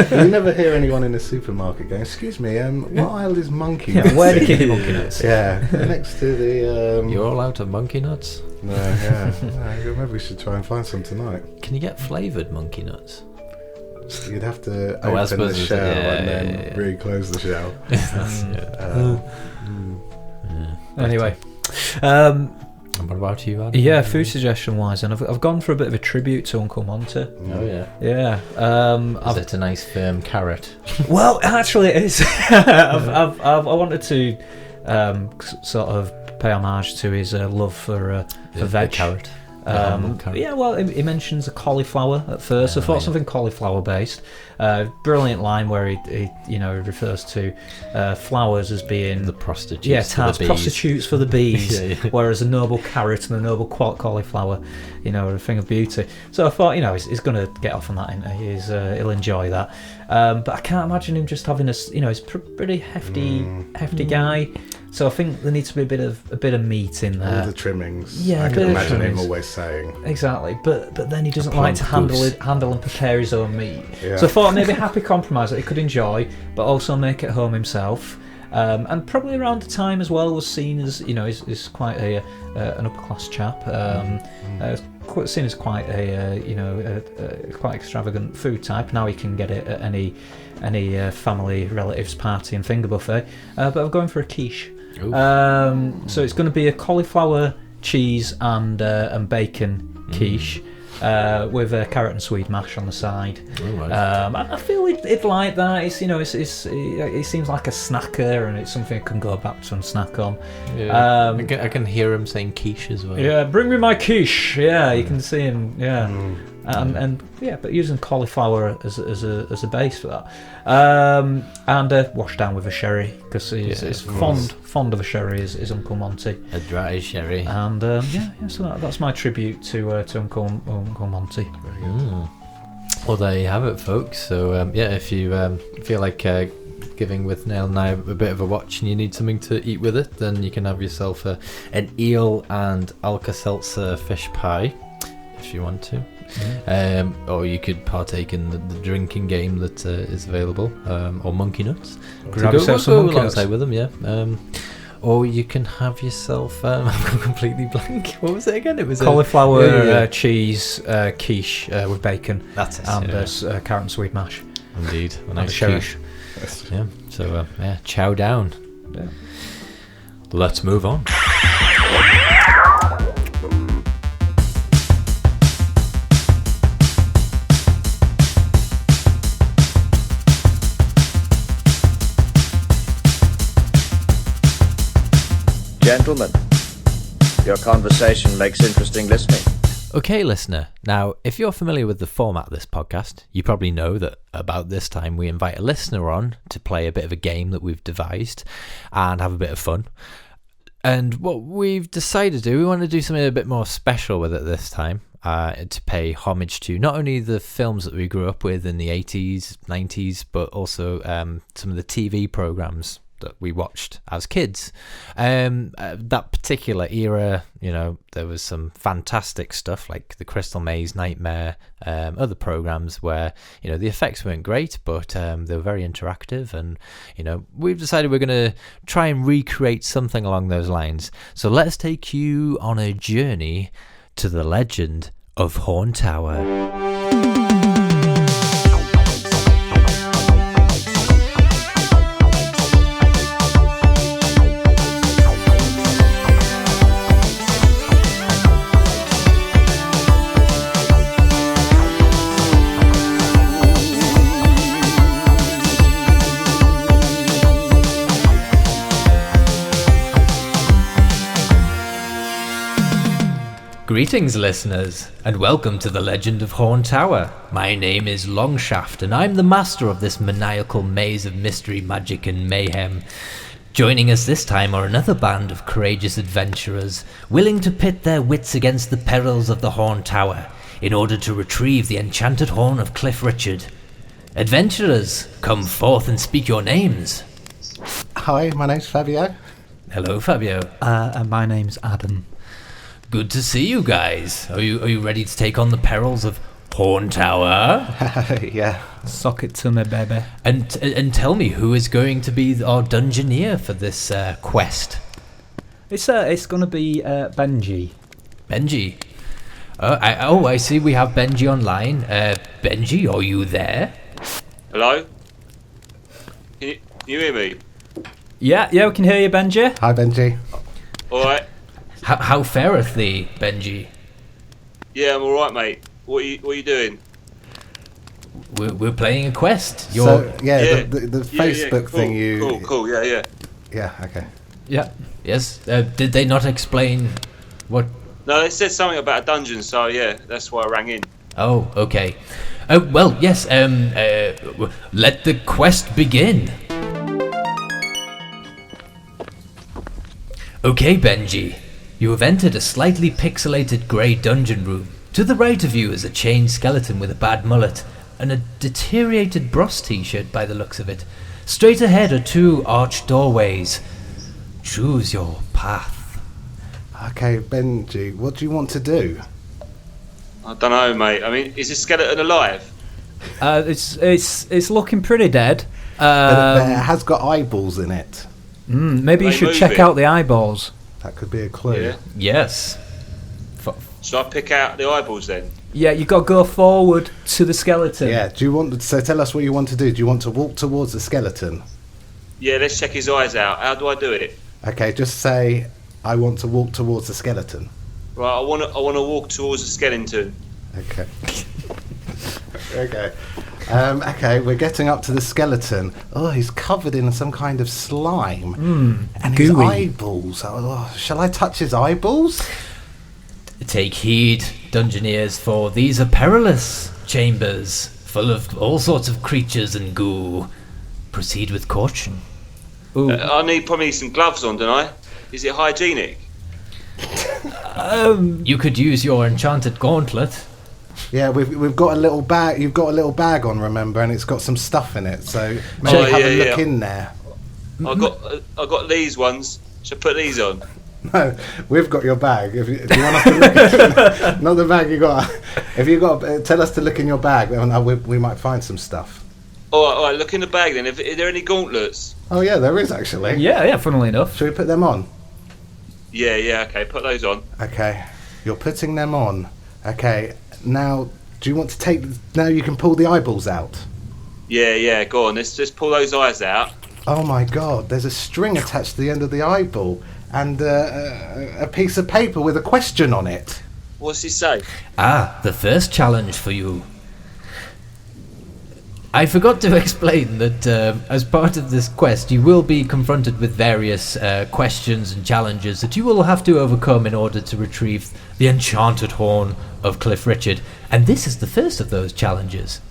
You never hear anyone in a supermarket going, "Excuse me, what aisle is monkey nuts?" Where do you keep monkey nuts? Next to the... You're allowed to have monkey nuts? No, maybe we should try and find some tonight. Can you get flavoured monkey nuts? You'd have to I open the suppose shell and then yeah. reclose the shell. Anyway, And what about you, Adam? yeah, food suggestion wise, and I've gone for a bit of a tribute to Uncle Monty. Oh yeah. Yeah, Is it a nice firm carrot? well, actually, it is. I wanted to sort of pay homage to his love for veg. Carrot. Carrot. Yeah, well, he mentions a cauliflower at first. I thought something cauliflower based. Brilliant line where he refers to flowers as being The prostitutes. yeah, for the tarts, bees. prostitutes for the bees, Yeah. whereas a noble carrot and a noble cauliflower, are a thing of beauty. So I thought, he's going to get off on that, isn't he? He'll enjoy that. But I can't imagine him just having he's pretty hefty guy. So I think there needs to be a bit of meat in All there. the trimmings. Yeah, I a can bit of imagine him trimmings. always saying. Exactly, but then he doesn't plump like to goose. handle and prepare his own meat. Yeah. So I thought maybe a happy compromise that he could enjoy, but also make it home himself. And probably around the time as well was seen as is quite an upper class chap. Seen as quite a quite extravagant food type. Now he can get it at any family relatives party and finger buffet. But I'm going for a quiche. So it's going to be a cauliflower, cheese and bacon quiche with a carrot and swede mash on the side. I feel he'd like that. It seems like a snacker, and it's something I can go back to and snack on. Yeah. I can hear him saying quiche as well. Yeah, bring me my quiche. Yeah, you can see him. Yeah. And but using cauliflower as a base for that, and washed down with a sherry because he's fond of a sherry. Is Uncle Monty A dry sherry. and so that's my tribute to Uncle Monty. Well, there you have it, folks. So if you feel like giving Withnail I a bit of a watch and you need something to eat with it, then you can have yourself an eel and Alka-Seltzer fish pie if you want to. Or you could partake in the drinking game that is available, or monkey nuts. Grab So yourself some go monkey alongside nuts. with them, yeah. Or you can have yourself. I've gone completely blank. What was it again? It was Cauliflower cheese quiche with bacon That's it. and carrot and swede mash. Indeed, a And nice a sherry. quiche. Yeah. So chow down. Yeah. Let's move on. Gentlemen, your conversation makes interesting listening. Okay, listener. Now, if you're familiar with the format of this podcast, you probably know that about this time we invite a listener on to play a bit of a game that we've devised and have a bit of fun. And what we've decided to do, we want to do something a bit more special with it this time, to pay homage to not only the films that we grew up with in the 80s, 90s, but also some of the TV programs that we watched as kids. That particular era, there was some fantastic stuff like the Crystal Maze, Nightmare, other programs where, the effects weren't great, but they were very interactive. And, we've decided we're going to try and recreate something along those lines. So let's take you on a journey to the legend of Horn Tower. Greetings, listeners, and welcome to the Legend of Horn Tower. My name is Longshaft, and I'm the master of this maniacal maze of mystery, magic, and mayhem. Joining us this time are another band of courageous adventurers, willing to pit their wits against the perils of the Horn Tower in order to retrieve the enchanted horn of Cliff Richard. Adventurers, come forth and speak your names. Hi, my name's Fabio. Hello, Fabio. And my name's Adam. Good to see you guys. Are you ready to take on the perils of Horn Tower? Yeah. Sock it to me, baby. And tell me, who is going to be our dungeoneer for this quest? It's going to be Benji. Benji. I see we have Benji online. Benji, are you there? Hello? Can you hear me? Yeah, we can hear you, Benji. Hi, Benji. Alright. How fareth thee, Benji? Yeah, I'm alright, mate. What are you doing? We're playing a quest. The Facebook cool, thing you... Cool, yeah. Yeah, okay. Yeah. Yes. Did they not explain what... No, they said something about a dungeon, so yeah, that's why I rang in. Oh, okay. Well, yes, let the quest begin. Okay, Benji. You have entered a slightly pixelated grey dungeon room. To the right of you is a chained skeleton with a bad mullet and a deteriorated Bros t-shirt by the looks of it. Straight ahead are 2 arched doorways. Choose your path. Okay, Benji, what do you want to do? I don't know, mate. I mean, is this skeleton alive? It's looking pretty dead. It has got eyeballs in it. Maybe you should check out the eyeballs. That could be a clue. Yeah. Yes. Should I pick out the eyeballs then? Yeah, you got to go forward to the skeleton. Yeah, so tell us what you want to do. Do you want to walk towards the skeleton? Yeah, let's check his eyes out. How do I do it? Okay, just say, I want to walk towards the skeleton. Right, I want to walk towards the skeleton. Okay. Okay. Okay, we're getting up to the skeleton. Oh, he's covered in some kind of slime. And his gooey. eyeballs. Oh, shall I touch his eyeballs? Take heed, Dungeoneers, for these are perilous chambers, full of all sorts of creatures and goo. Proceed with caution. I need probably some gloves on, don't I? Is it hygienic? You could use your enchanted gauntlet. Yeah, we've got a little bag. You've got a little bag on, remember, and it's got some stuff in it. So maybe have a look in there. I got these ones. Should I put these on? No, we've got your bag. If you want us to look at not the bag you got. If you got, tell us to look in your bag. We might find some stuff. All right. Look in the bag then. Are there any gauntlets? Oh yeah, there is actually. Yeah. Funnily enough. Should we put them on? Yeah. Okay, put those on. Okay, you're putting them on. Okay, now do you want to take? Now you can pull the eyeballs out. Yeah. Go on. Let's just pull those eyes out. Oh my God! There's a string attached to the end of the eyeball. And a piece of paper with a question on it. What's he say? The first challenge for you. I forgot to explain that as part of this quest, you will be confronted with various questions and challenges that you will have to overcome in order to retrieve the enchanted horn of Cliff Richard. And this is the first of those challenges.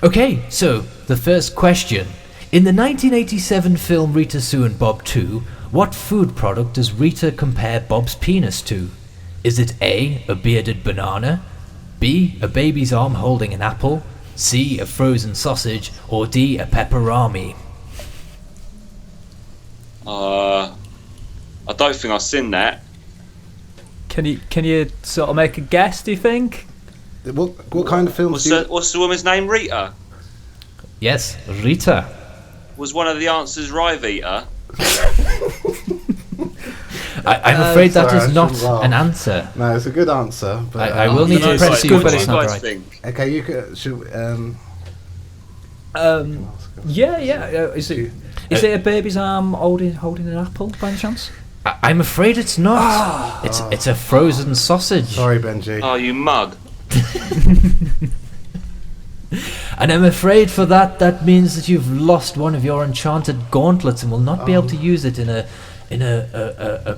Okay, so the first question. In the 1987 film Rita Sue and Bob 2, what food product does Rita compare Bob's penis to? Is it A, a bearded banana, B, a baby's arm holding an apple, C, a frozen sausage, or D, a pepperami? I don't think I've seen that. Can you sort of make a guess, do you think? What kind of films What's the woman's name? Rita? Yes, Rita. Was one of the answers Rivita? I'm afraid that is not an answer. No, it's a good answer. But I will need to press you, but it's not right. Think? Okay, you could. Yeah. Is it a baby's arm holding an apple by any chance? I'm afraid it's not. It's a frozen sausage. Sorry, Benji. Oh, you mug. And I'm afraid for that means that you've lost one of your enchanted gauntlets and will not be able to use it in a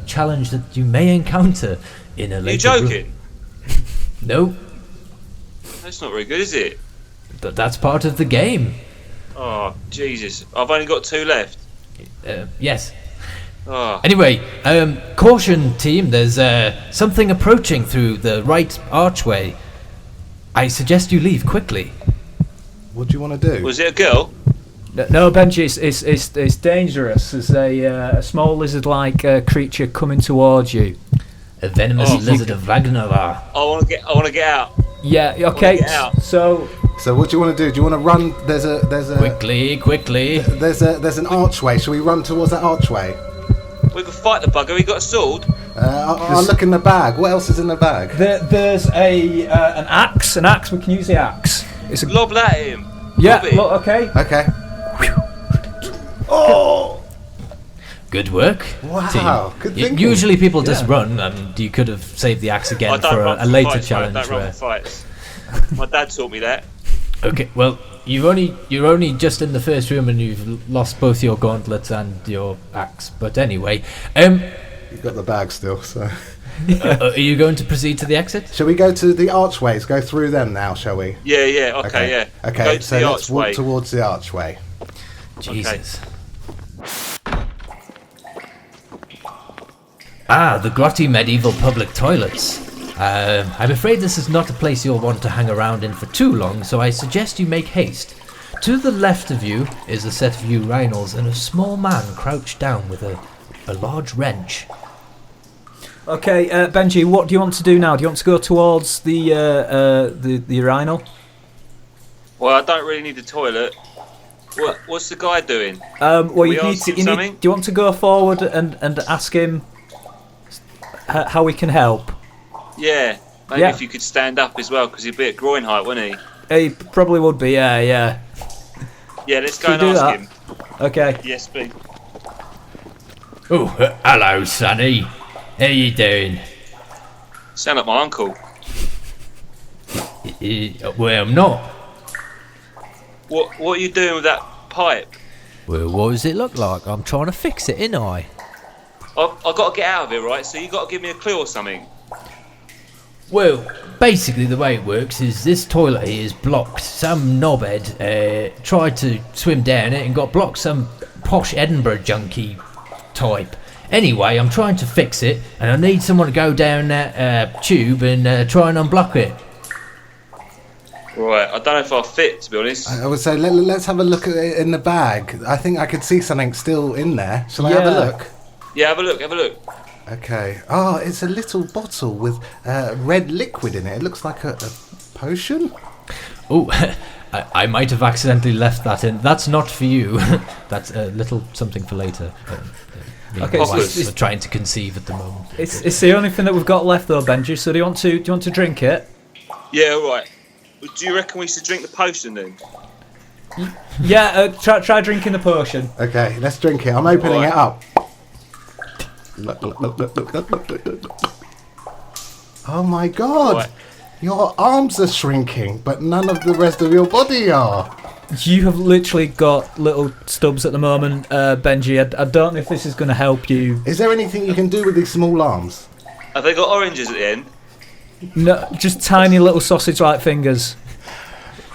challenge that you may encounter in a later. Are you joking? No. That's not very good, is it? That's part of the game. Oh, Jesus. I've only got 2 left. Yes. Oh. Anyway, caution team, there's something approaching through the right archway. I suggest you leave quickly. What do you want to do? Was it a girl? No, Benji, it's dangerous. There's a small lizard-like creature coming towards you. A venomous lizard of Ragnarok. I want to get out. Yeah. Okay. So what do you want to do? Do you want to run? There's a quickly. There's an archway. Shall we run towards that archway? We can fight the bugger. He got a sword. I'll look in the bag. What else is in the bag? There's an axe. An axe. We can use the axe. It's a Lob that at him. yeah. Lob it. Okay. Okay. Oh! Good work. Wow. Good thinking. Usually people just run, and you could have saved the axe again for a later challenge. I don't run for fights. My dad taught me that. Okay, well, you're only just in the first room, and you've lost both your gauntlets and your axe. But anyway, You've got the bag still, so... are you going to proceed to the exit? Shall we go to the archways? Go through them now, shall we? Yeah, okay, yeah. Okay, Go to so the let's walk archway. towards the archway. Jesus. Ah, the grotty medieval public toilets. I'm afraid this is not a place you'll want to hang around in for too long, so I suggest you make haste. To the left of you is a set of urinals and a small man crouched down with a large wrench. Okay, Benji, what do you want to do now? Do you want to go towards the urinal? Well, I don't really need the toilet. What's the guy doing? Well, you ask him do something? you want to go forward and ask him how we can help? Yeah, maybe if you could stand up as well, because he'd be at groin height, wouldn't he? He probably would be, yeah. Yeah, let's go Should and we do ask that? him. Okay. Yes, please. Oh, hello, Sonny. How you doing? Sound like my uncle. Well, I'm not. What are you doing with that pipe? Well, what does it look like? I'm trying to fix it, ain't I? I've got to get out of here, right? So you got to give me a clue or something. Well, basically the way it works is this toilet here is blocked. Some knobhead tried to swim down it and got blocked, some posh Edinburgh junkie type. Anyway, I'm trying to fix it, and I need someone to go down that tube and try and unblock it. Right, I don't know if I'll fit, to be honest. I would say let's have a look at it in the bag. I think I could see something still in there. Shall I have a look? Yeah, have a look. Okay. Oh, it's a little bottle with red liquid in it. It looks like a potion. Oh, I might have accidentally left that in. That's not for you. That's a little something for later. Okay, so trying to conceive at the moment. It's the only thing that we've got left, though, Benji. So do you want to drink it? Yeah, all right. Do you reckon we should drink the potion then? Yeah, try drinking the potion. Okay, let's drink it. I'm opening it up. Look. Oh my god! Right. Your arms are shrinking, but none of the rest of your body are. You have literally got little stubs at the moment, Benji. I don't know if this is going to help you. Is there anything you can do with these small arms? Have they got oranges at the end? No, just tiny little sausage-like fingers.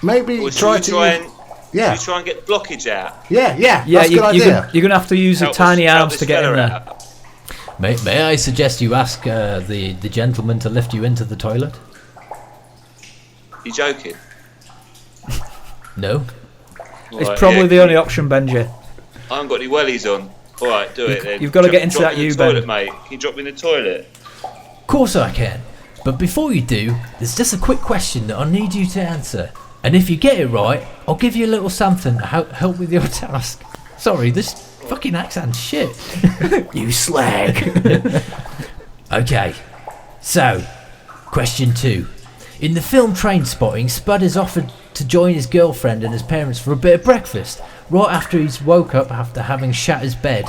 Maybe Or try should we to. Yeah. Should we try and get the blockage out? Yeah. Yeah, That's a good idea. you're gonna have to use your tiny arms to get in there. Out. May I suggest you ask the gentleman to lift you into the toilet? You joking? No? It's Right, probably yeah, the only option, Benji. I haven't got any wellies on. All right, do it then. You've got to get into Drop that me in the U-bend. toilet, mate. Can you drop me in the toilet? Of course I can. But before you do, there's just a quick question that I need you to answer. And if you get it right, I'll give you a little something to help with your task. Sorry, this fucking accent's shit. You slag. Okay, so, question 2. In the film Trainspotting, Spud is offered to join his girlfriend and his parents for a bit of breakfast, right after he's woke up after having shat his bed.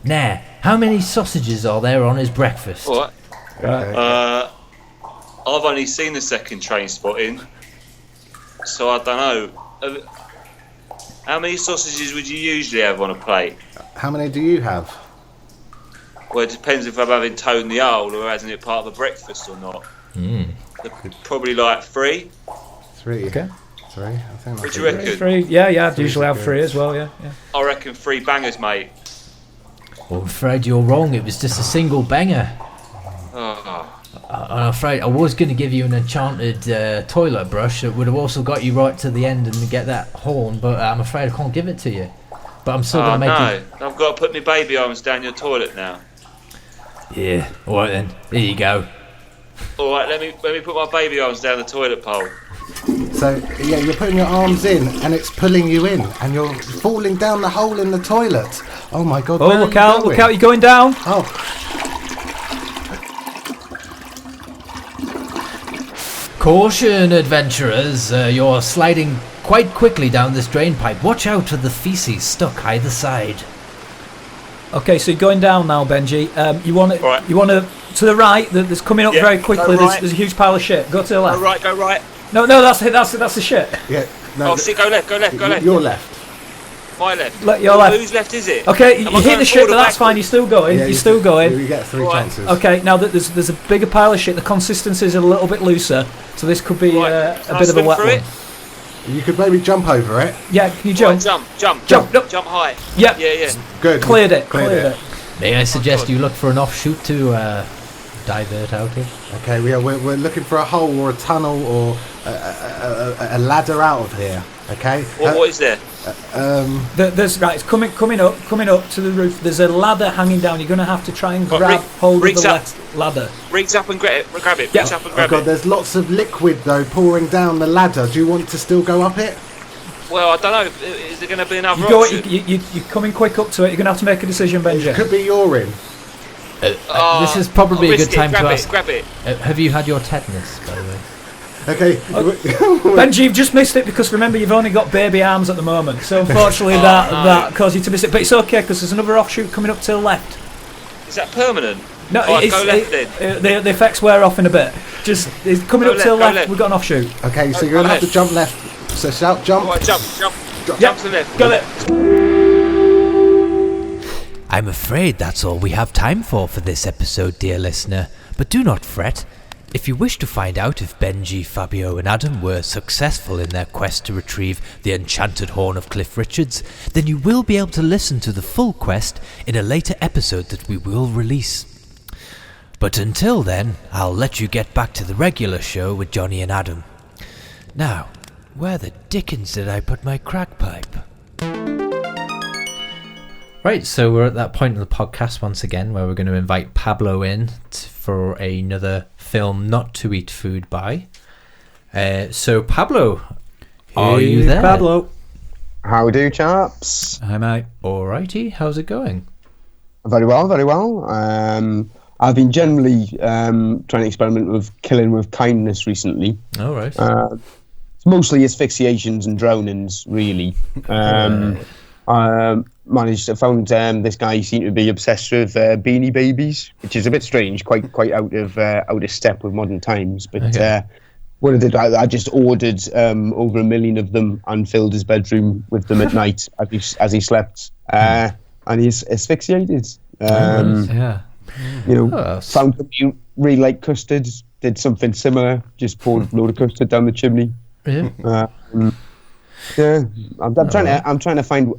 Now, how many sausages are there on his breakfast? What? Okay. I've only seen the second Trainspotting, so I don't know. How many sausages would you usually have on a plate? How many do you have? Well, it depends if I'm having toad in the owl or having it part of a breakfast or not. Probably like 3. 3. Okay. 3. I think. What do you reckon? 3. Yeah, I'd usually have 3 as well. Yeah. I reckon 3 bangers, mate. Well, I'm afraid you're wrong. It was just a single banger. Oh. I'm afraid I was going to give you an enchanted toilet brush that would have also got you right to the end and get that horn, but I'm afraid I can't give it to you. But I'm still going to make it. I've got to put my baby arms down your toilet now. Yeah, alright then. There you go. Alright, let me put my baby arms down the toilet pole. So, yeah, you're putting your arms in and it's pulling you in and you're falling down the hole in the toilet. Oh my God, Oh, look out, you're going down. Oh. Caution, adventurers, you're sliding quite quickly down this drain pipe. Watch out for the feces stuck either side. Okay, so you're going down now, Benji. You want to the right. There's coming up very quickly. Right. There's a huge pile of shit. Go to the left. Go right. No, that's the shit. Yeah. No, shit, go left. Your left. My left. Your left. Whose left is it? Okay, you hit the shit, but that's fine. You're still going. Yeah, you're still going. You get 3 chances. Okay, now that there's a bigger pile of shit. The consistency is a little bit looser, so this could be a bit of a wet one. You could maybe jump over it. Yeah, can you jump? Jump high. Yep. Yeah. Good. Cleared it. May I suggest you look for an offshoot to divert out here? Okay, we're looking for a hole or a tunnel or a ladder out of here. Okay. What is there? It's coming up to the roof. There's a ladder hanging down. You're going to have to try and grab hold of the ladder. Reach up and grab it. Yeah. Reach up and grab God, it. there's lots of liquid though pouring down the ladder. Do you want to still go up it? Well, I don't know. Is there going to be another option? You're coming quick up to it. You're going to have to make a decision, Benji. It could be urine. This is probably a good time to ask. Grab it. Have you had your tetanus, by the way? Okay. Benji, you've just missed it because remember you've only got baby arms at the moment. So unfortunately that caused you to miss it. But it's okay because there's another offshoot coming up to the left. Is that permanent? No, go left then. The effects wear off in a bit. It's coming up to the left. We've got an offshoot. Okay, so you're going to have to jump left. So shout, jump. Right, jump to the left. Go left. I'm afraid that's all we have time for this episode, dear listener. But do not fret. If you wish to find out if Benji, Fabio and Adam were successful in their quest to retrieve the enchanted horn of Cliff Richards, then you will be able to listen to the full quest in a later episode that we will release. But until then, I'll let you get back to the regular show with Johnny and Adam. Now, where the dickens did I put my crack pipe? Right, so we're at that point in the podcast once again where we're going to invite Pablo in for another film not to eat food by. So Pablo, are you there? Pablo. How do, chaps? Hi, mate. Alrighty, how's it going? Very well. I've been generally trying to experiment with killing with kindness recently. All right. It's mostly asphyxiations and drownings, really. I found this guy seemed to be obsessed with Beanie Babies, which is a bit strange, quite out of step with modern times. But what I did, I just ordered over 1 million of them and filled his bedroom with them at night as he slept, and he's asphyxiated. Yeah. Found somebody who really liked custard, did something similar, just poured a load of custard down the chimney. Yeah. I'm trying to find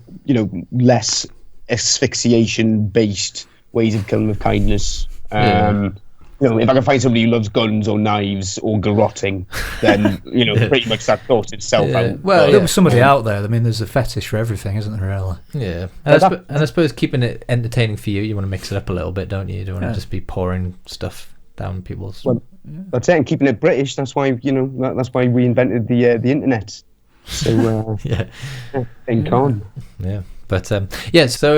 less asphyxiation based ways of killing with kindness. If I can find somebody who loves guns or knives or garroting, then pretty much that sorts itself out. Well, there'll be somebody out there. I mean, there's a fetish for everything, isn't there? Really? Yeah. And I suppose keeping it entertaining for you want to mix it up a little bit, don't you? You don't want to just be pouring stuff down people's. Well, that's it. And keeping it British. That's why that's why we invented the internet. So think on. Yeah. But so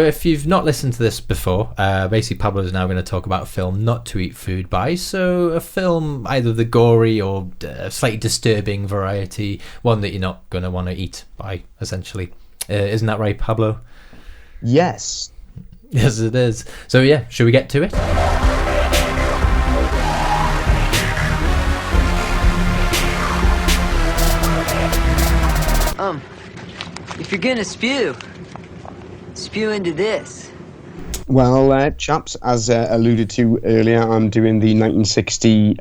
if you've not listened to this before, basically Pablo is now going to talk about a film not to eat food by. So a film, either the gory or slightly disturbing variety, one that you're not going to want to eat by, essentially. Isn't that right, Pablo? Yes. Yes, it is. So yeah, should we get to it? If you're gonna spew into this. Well, chaps, as alluded to earlier, I'm doing the 1960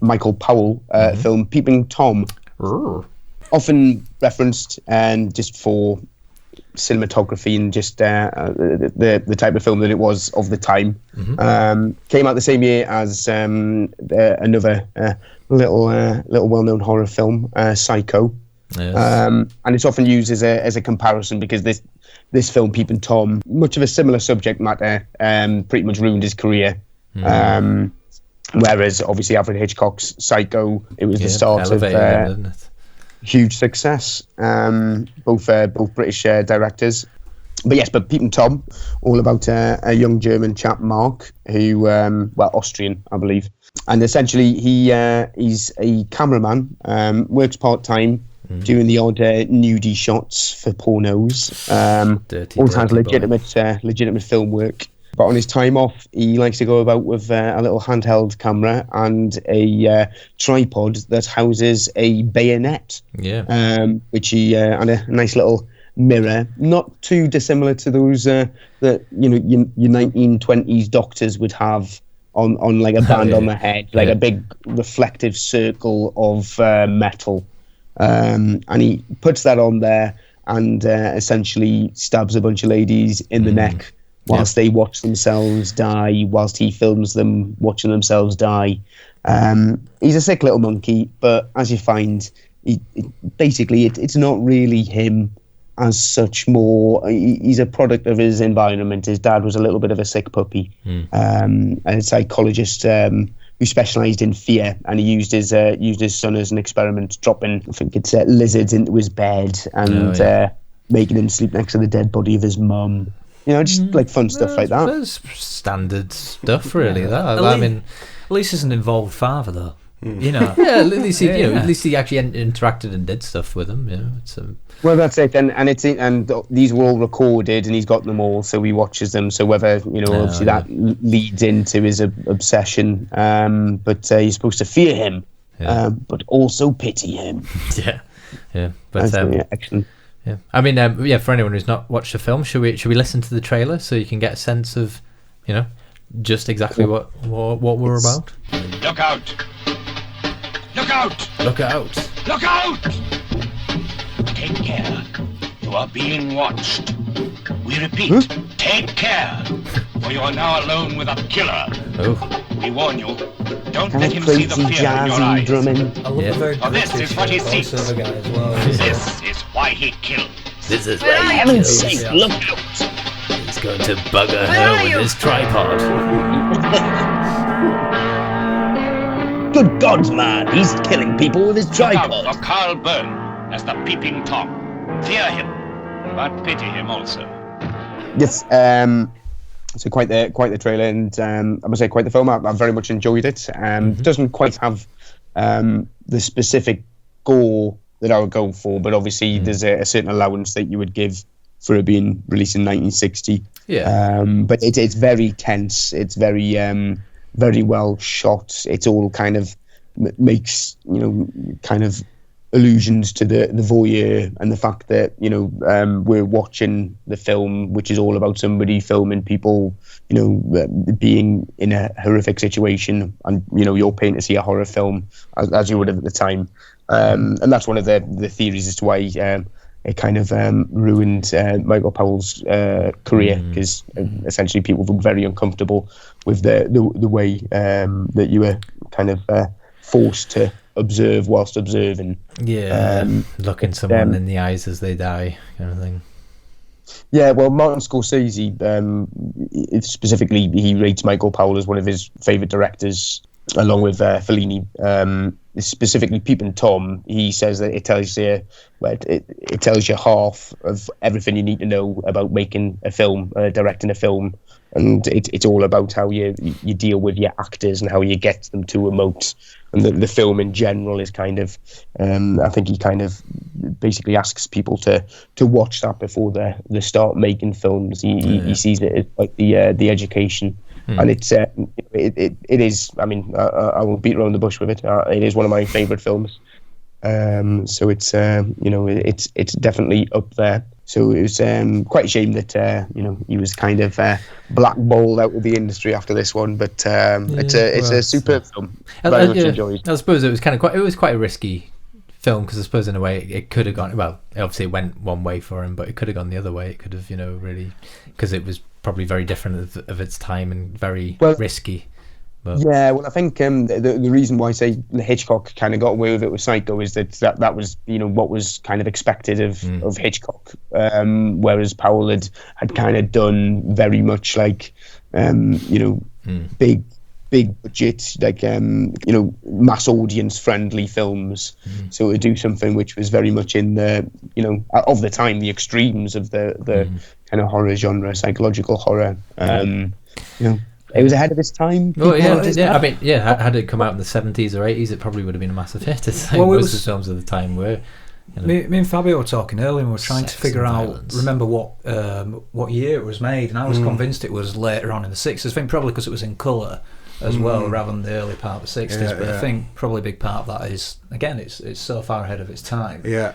Michael Powell film Peeping Tom. Often referenced and just for cinematography and just the type of film that it was of the time. Came out the same year as another little well-known horror film, Psycho. Yes. And it's often used as a comparison because this film, Peeping Tom, much of a similar subject matter, pretty much ruined his career. Whereas obviously Alfred Hitchcock's Psycho, it was the start of huge success. Both British directors. But Peeping Tom, all about a young German chap, Mark, who, Austrian, I believe. And essentially, he's a cameraman, works part-time, doing the odd nudie shots for pornos. Also has legitimate film work. But on his time off, he likes to go about with a little handheld camera and a tripod that houses a bayonet. Yeah. Which he and a nice little mirror, not too dissimilar to those that your 1920s doctors would have on like a band on the head, like a big reflective circle of metal. And he puts that on there and essentially stabs a bunch of ladies in the neck whilst they watch themselves die, whilst he films them watching themselves die. He's a sick little monkey, but as you find, it's not really him as such. More, he's a product of his environment. His dad was a little bit of a sick puppy, a psychologist who specialised in fear, and he used his son as an experiment, dropping, I think it's lizards into his bed and making him sleep next to the dead body of his mum. Just like fun stuff like that. That's standard stuff, really. At least he's an involved father, though. Yeah, at least he actually interacted and did stuff with him. Well, that's it, and these were all recorded, and he's got them all, so he watches them. So whether obviously that leads into his obsession, but you're supposed to fear him, but also pity him. Yeah. But excellent. Yeah, I mean, for anyone who's not watched the film, should we listen to the trailer so you can get a sense of, just exactly what we're about? Look out! Look out! Look out! Look out! Take care. You are being watched. We repeat, take care. For you are now alone with a killer. Oh. We warn you, don't let him see the fear in your eyes. For this is what he seeks. This is why he kills. This is why he kills. Look out! He's going to bugger her with his tripod. Good God, man! He's killing people with his tripod. Look out for Carl Byrne as the Peeping Tom. Fear him, but pity him also. Yes, so quite the trailer, and I must say quite the film. I very much enjoyed it. Doesn't quite have the specific gore that I would go for, but obviously there's a certain allowance that you would give for it being released in 1960. Yeah. But it's very tense. It's very very well shot. It's all kind of makes kind of allusions to the voyeur and the fact that we're watching the film, which is all about somebody filming people being in a horrific situation, and you're paying to see a horror film as you would have at the time, and that's one of the theories as to why it kind of ruined Michael Powell's career, because essentially people were very uncomfortable with the way that you were kind of forced to observe whilst observing. Looking someone in the eyes as they die, kind of thing. Yeah, well, Martin Scorsese, specifically, he rates Michael Powell as one of his favourite directors, along with Fellini. Specifically, Peeping Tom, he says that it tells you half of everything you need to know about making a film, directing a film, and it's all about how you deal with your actors and how you get them to emote. And the film in general is kind of, I think he kind of basically asks people to watch that before they start making films. He sees it as like the education. And it is. I mean, I won't beat around the bush with it. It is one of my favourite films. So it's it's definitely up there. So it was quite a shame that he was kind of blackballed out of the industry after this one. But it's a superb film. Very much enjoyed. I suppose it was quite a risky film, because I suppose in a way it could have gone, well, obviously it went one way for him, but it could have gone the other way. It could have really, because it was probably very different of its time and very risky. But. Yeah, well, I think the reason why I say Hitchcock kind of got away with it with Psycho is that was what was kind of expected of Hitchcock, whereas Powell had kind of done very much like big big budget, like mass audience friendly films. So to do something which was very much in the of the time, the extremes of the kind of horror genre, psychological horror. It was ahead of its time. Well, I mean, had it come out in the 70s or 80s, it probably would have been a massive hit. Most of the films of the time were. Me and Fabio were talking earlier, and we were trying to figure out, remember what year it was made, and I was convinced it was later on in the 60s. I think probably because it was in colour as well, rather than the early part of the 60s. But I think probably a big part of that is, again, it's so far ahead of its time. Yeah.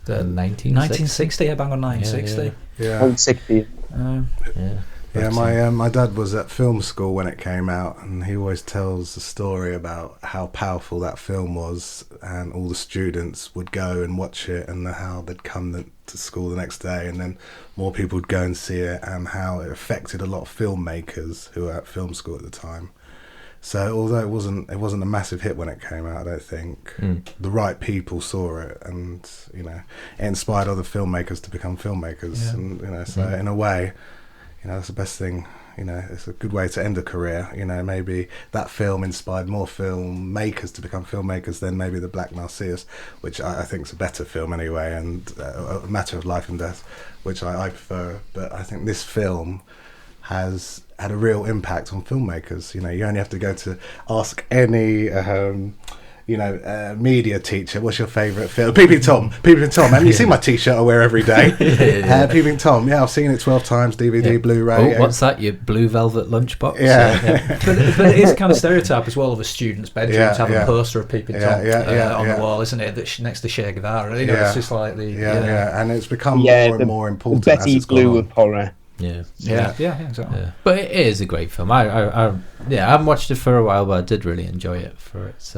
The 1960, bang on 1960. Yeah. 1960. My dad was at film school when it came out, and he always tells a story about how powerful that film was, and all the students would go and watch it, and how they'd come to school the next day, and then more people would go and see it, and how it affected a lot of filmmakers who were at film school at the time. So although it wasn't a massive hit when it came out, I don't think the right people saw it, and it inspired other filmmakers to become filmmakers, and so in a way. That's the best thing. It's a good way to end a career. Maybe that film inspired more filmmakers to become filmmakers than maybe The Black Narcissus, which I think is a better film anyway, and A Matter of Life and Death, which I prefer. But I think this film has had a real impact on filmmakers. You only have to go to ask any media teacher, what's your favourite film? Peeping Tom. Haven't you seen my t-shirt I wear every day? Peeping Tom, I've seen it 12 times, DVD, Blu-ray. What's that, your blue velvet lunchbox? But it is a kind of stereotype as well of a student's bedroom to have a poster of Peeping Tom on the wall, isn't it? That's next to Che Guevara. It's just like and it's become more and more important. The Betty Blue of horror. Yeah, exactly. Yeah. But it is a great film. I haven't watched it for a while, but I did really enjoy it for its.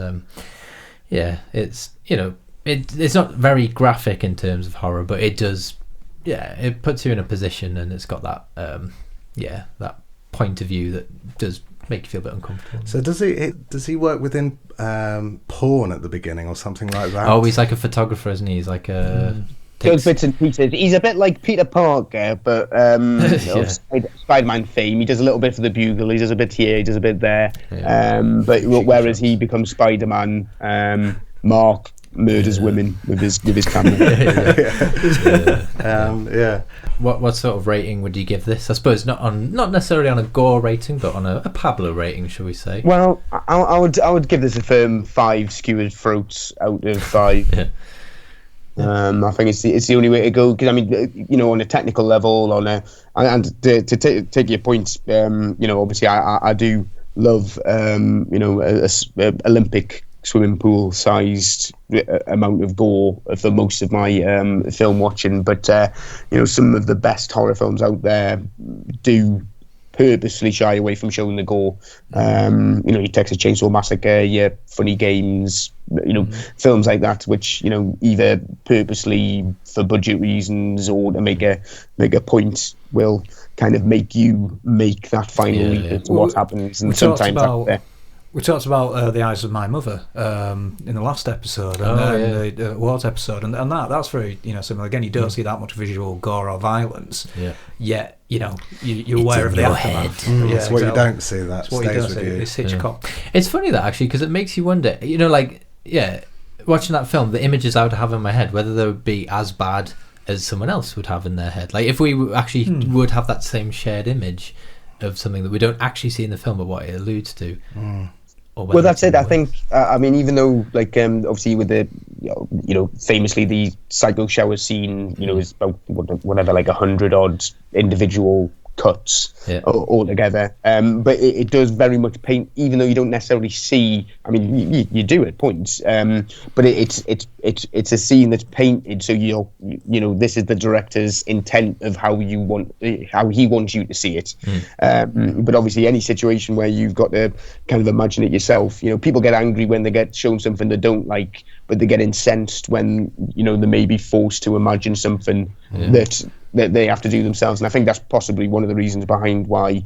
It's it's not very graphic in terms of horror, but it does. It puts you in a position, and it's got that that point of view that does make you feel a bit uncomfortable. So does he work within porn at the beginning or something like that? Oh, he's like a photographer, isn't he? He's like a. Good bits and pieces. He's a bit like Peter Parker, but Spider-Man fame. He does a little bit for the Bugle. He does a bit here. He does a bit there. But whereas he becomes Spider-Man, Mark murders women with his camera. What sort of rating would you give this? I suppose not necessarily on a gore rating, but on a Pablo rating, shall we say? Well, I would give this a firm 5 skewered throats out of 5. I think it's the only way to go, because I mean, on a technical level, and to take your point, obviously I do love Olympic swimming pool sized amount of gore for most of my film watching, but some of the best horror films out there do purposely shy away from showing the gore. Your Texas Chainsaw Massacre, your Funny Games, films like that, which either purposely for budget reasons or to make a point will kind of make you make that final leap into what happens. And sometimes we talked about The Eyes of My Mother in the last episode, and the awards episode, and that's very similar. Again, you don't see that much visual gore or violence, yet you're aware of the aftermath. It's what you don't see that stays with you. It's Hitchcock. It's funny that actually, because it makes you wonder. Watching that film, the images I would have in my head, whether they would be as bad as someone else would have in their head. Like if we actually would have that same shared image of something that we don't actually see in the film, but what it alludes to. Well, that's it. I think. Even though, obviously, with the, famously the psycho shower scene, is about whatever, 100 odd individual cuts all together. But it does very much paint, even though you don't necessarily see. I mean, you do at points, but it's a scene that's painted, so this is the director's intent of how he wants you to see it. But obviously, any situation where you've got to kind of imagine it yourself, people get angry when they get shown something they don't like, but they get incensed when they may be forced to imagine something that they have to do themselves. And I think that's possibly one of the reasons behind why,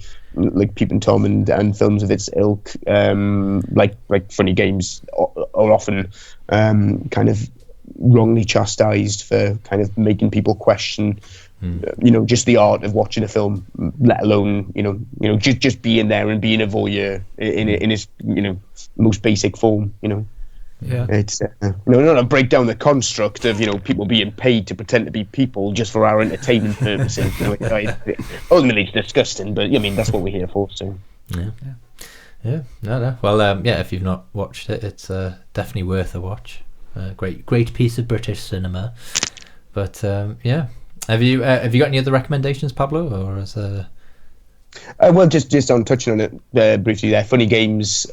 Peeping Tom and films of its ilk, like Funny Games, are often kind of wrongly chastised for kind of making people question, just the art of watching a film, let alone just being there and being a voyeur in its most basic form. Yeah, it's not to break down the construct of people being paid to pretend to be people just for our entertainment purposes. Ultimately, it's disgusting, but that's what we're here for. So no. Well, if you've not watched it, it's definitely worth a watch. Great piece of British cinema. But have you got any other recommendations, Pablo, or is well, just on touching on it briefly there, Funny Games.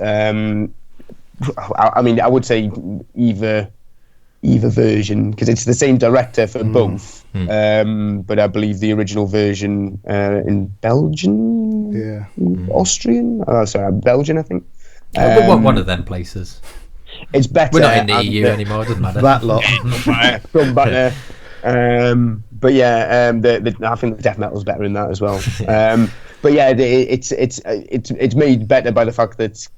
I would say either version, because it's the same director for both. But I believe the original version in Belgian, Austrian. Belgian, I think. One of them places. It's better. We're not in the EU anymore. Doesn't matter. That lot. From back there. But yeah, I think the death metal's better in that as well. But yeah, it's made better by the fact that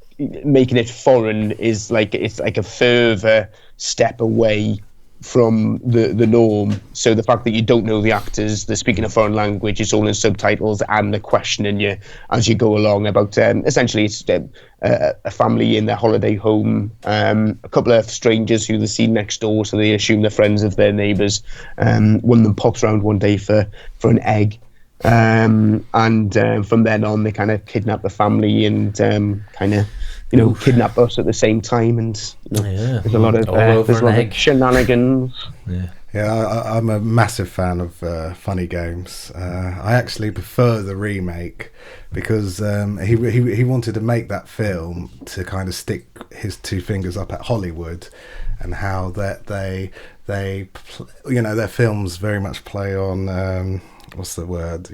making it foreign is like a further step away from the norm. So the fact that you don't know the actors, they're speaking a foreign language, it's all in subtitles, and they're questioning you as you go along about essentially it's a family in their holiday home, a couple of strangers who they see next door, so they assume they're friends of their neighbours. One of them pops around one day for an egg. And from then on, they kind of kidnap the family and kind of kidnap us at the same time, and there's a lot of shenanigans. I'm a massive fan of Funny Games. I actually prefer the remake because he wanted to make that film to kind of stick his two fingers up at Hollywood, and how that they their films very much play on what's the word?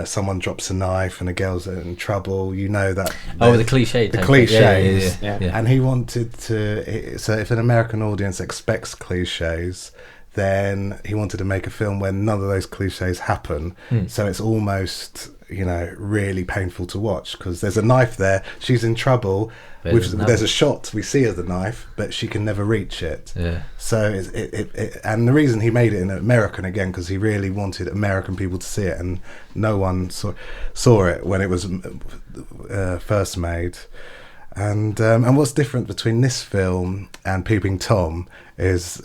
Someone drops a knife and a girl's in trouble. The cliche. The cliches. Yeah. And he wanted to. So if an American audience expects cliches, then he wanted to make a film where none of those cliches happen. So it's almost really painful to watch, because there's a knife there, she's in trouble, there's a shot we see of the knife, but she can never reach it. So and the reason he made it in American, again, because he really wanted American people to see it, and no one saw it when it was first made. And what's different between this film and Peeping Tom is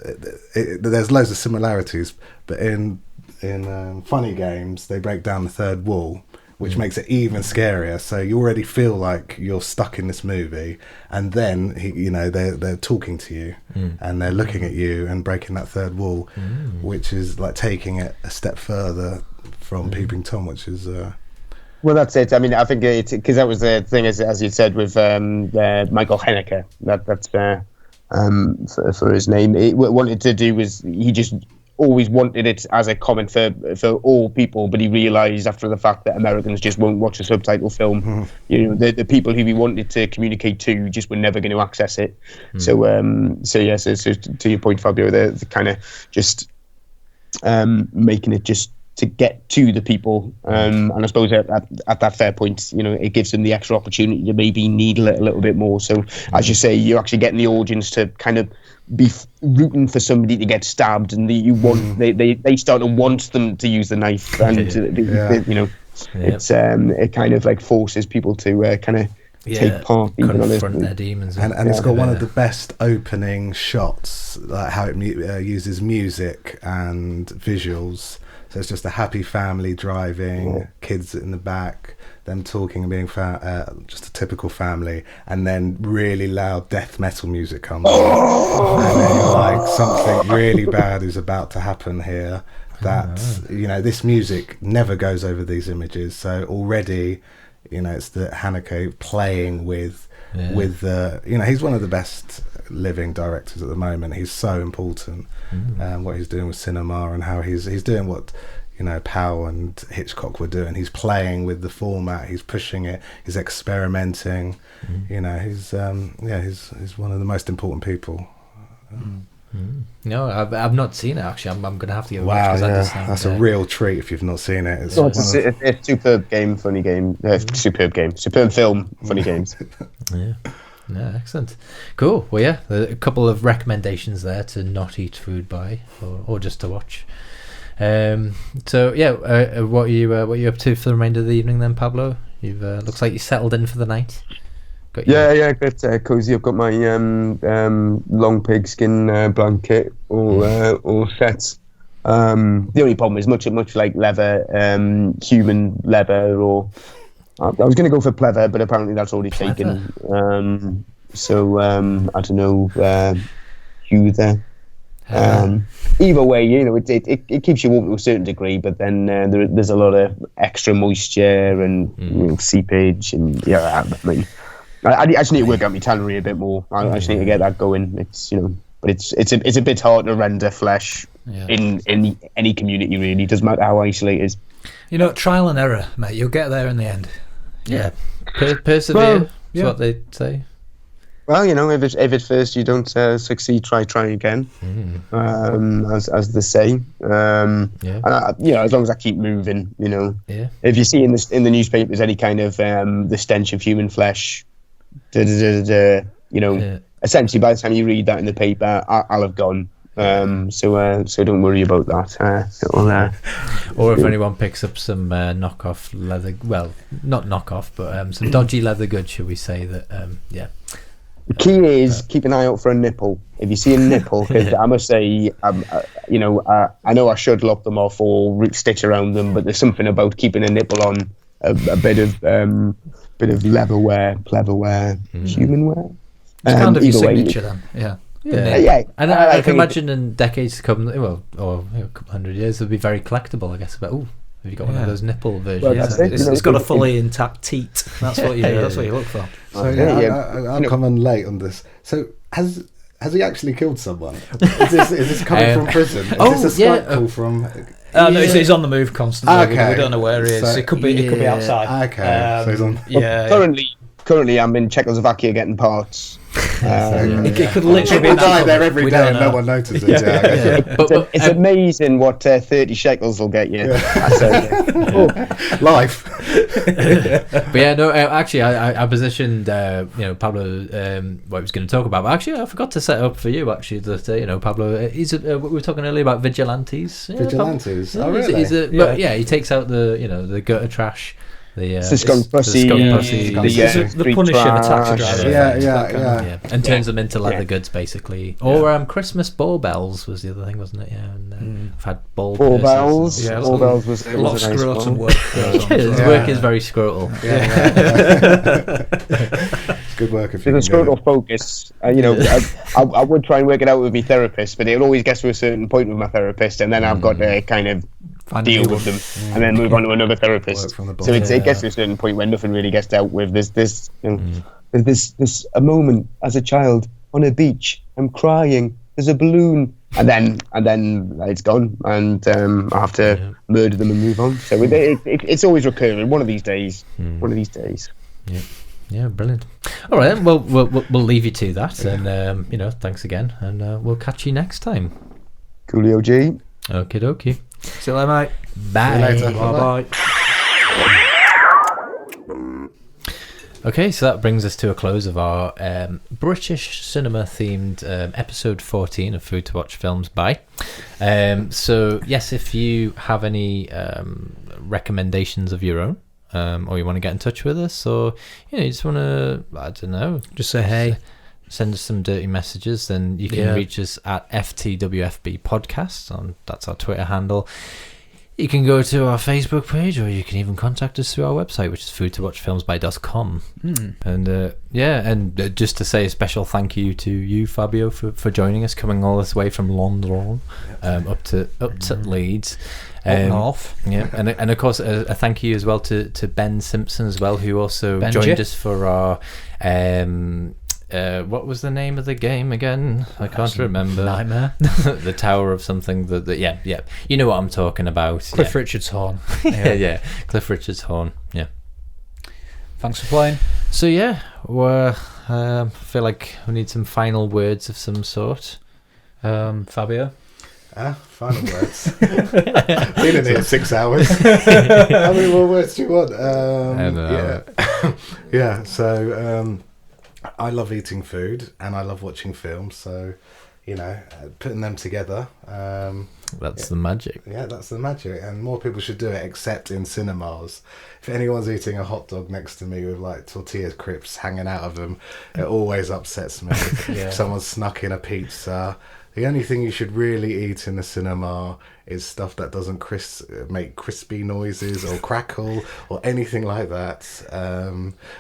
there's loads of similarities, but in Funny Games they break down the third wall, which makes it even scarier. So you already feel like you're stuck in this movie, and then they're talking to you and they're looking at you and breaking that third wall, which is like taking it a step further from Peeping Tom, which is. Well, that's it. I mean, I think it's because that was the thing, as you said, with Michael Haneke. That's for his name. What he wanted to do was he just always wanted it as a comment for all people, but he realised after the fact that Americans just won't watch a subtitle film. The people who he wanted to communicate to just were never going to access it. So to your point, Fabio, the kind of just making it just to get to the people, and I suppose at that fair point, it gives them the extra opportunity to maybe needle it a little bit more. So, as you say, you're actually getting the audience to kind of be rooting for somebody to get stabbed, and they start to want them to use the knife, and it kind of like forces people to kind of take part, even confront their demons, and it's got one of the best opening shots, like how it uses music and visuals. So it's just a happy family driving, kids in the back, them talking and being just a typical family, and then really loud death metal music comes on, and then you're like, something really bad is about to happen here. This music never goes over these images, so already, it's the Haneke playing with the, he's one of the best living directors at the moment. He's so important, what he's doing with cinema, and how he's doing what Powell and Hitchcock were doing. He's playing with the format, he's pushing it, he's experimenting. He's one of the most important people. No, I've not seen it actually. I'm gonna have to give it a watch. That's a real treat if you've not seen it. It's a superb game, funny game. Superb film, funny games. Yeah, excellent. Cool. Well, yeah, a couple of recommendations there to not eat food by, or just to watch. So yeah, what are you up to for the remainder of the evening then, Pablo? You've looks like you settled in for the night. Got cozy. I've got my long pigskin blanket all set. The only problem is much like leather, human leather, or I was going to go for pleather, but apparently that's already taken. So I don't know, heather. Either way, you know, it keeps you warm to a certain degree, but then there's a lot of extra moisture and you know, seepage, and I mean, I just need to work out my tannery a bit more. I just need to get that going. It's but it's a bit hard to render flesh in any community really. It doesn't matter how isolated. Trial and error, mate. You'll get there in the end. Yeah, persevere. Is what they say. Well, if at first you don't succeed, try again. As they say. And as long as I keep moving, If you see in the newspapers any kind of the stench of human flesh, essentially by the time you read that in the paper, I'll have gone. So don't worry about that. Or if anyone picks up some knockoff leather, well, not knockoff, but some dodgy leather goods, should we say that? The key is keep an eye out for a nipple. If you see a nipple, because I must say, I know I should lop them off or stitch around them, but there's something about keeping a nipple on a bit of pleatherware, human wear. It's kind of your signature then, yeah. Yeah. And I can imagine in decades to come, or a couple hundred years, it'll be very collectible, I guess. But have you got one of those nipple versions? Well, it's got a fully intact teat. That's what you look for. So I'll come on late on this. So has he actually killed someone? Is this coming from prison? Is this a Skype call from? No, he's on the move constantly. Okay. We don't know where he is. So it could be outside. Okay. So he's on. Currently, I'm in Czechoslovakia getting parts. It could literally be die there every day and no one notices. But it's amazing what 30 shekels will get you. Life. But actually, I positioned Pablo what he was going to talk about. But actually, I forgot to set up for you actually that Pablo. We were talking earlier about vigilantes. Vigilantes. But he takes out the gutter trash. The skunk pussy, the Punisher of a taxi driver. Yeah, and turns them into leather goods basically. Or Christmas ball bells was the other thing, wasn't it? Yeah, and I've had ball bells. Yeah, ball bells was a lot of scrotum work. His work is very scrotal. Good work. If there's a scrotal focus. I would try and work it out with my therapist, but it always gets to a certain point with my therapist, and then I've got to kind of deal with them and then move on to another therapist. So it gets to a certain point where nothing really gets dealt with. There's a moment as a child on a beach. I'm crying. There's a balloon, and then it's gone, and I have to murder them and move on. So it's always recurring. One of these days. Yeah, brilliant. All right, then. Well, we'll leave you to that, and thanks again, and we'll catch you next time. Coolio G. Okie dokie. See you later, mate. Bye. See you later. Bye. Okay, so that brings us to a close of our British cinema-themed episode 14 of Food to Watch Films By. So, yes, if you have any recommendations of your own, or you want to get in touch with us, or you just want to, I don't know, just say hey. Send us some dirty messages, then you can reach us at FTWFB Podcast. That's our Twitter handle. You can go to our Facebook page, or you can even contact us through our website, which is foodtowatchfilmsby.com. And just to say a special thank you to you, Fabio, for joining us, coming all this way from London up to Leeds. North. Yeah, and of course a thank you as well to Ben Simpson as well, who also joined us for our what was the name of the game again? I can't remember. Nightmare. The Tower of something. Yeah. You know what I'm talking about. Cliff Richard's Horn. Yeah. Cliff Richard's Horn. Yeah. Thanks for playing. So I feel like we need some final words of some sort. Fabio. Final words. Been in here 6 hours. How many more words do you want? So I love eating food and I love watching films, so putting them together. That's the magic. Yeah, that's the magic, and more people should do it, except in cinemas. If anyone's eating a hot dog next to me with like tortilla crisps hanging out of them, it always upsets me. If someone's snuck in a pizza. The only thing you should really eat in the cinema is stuff that doesn't make crispy noises or crackle or anything like that.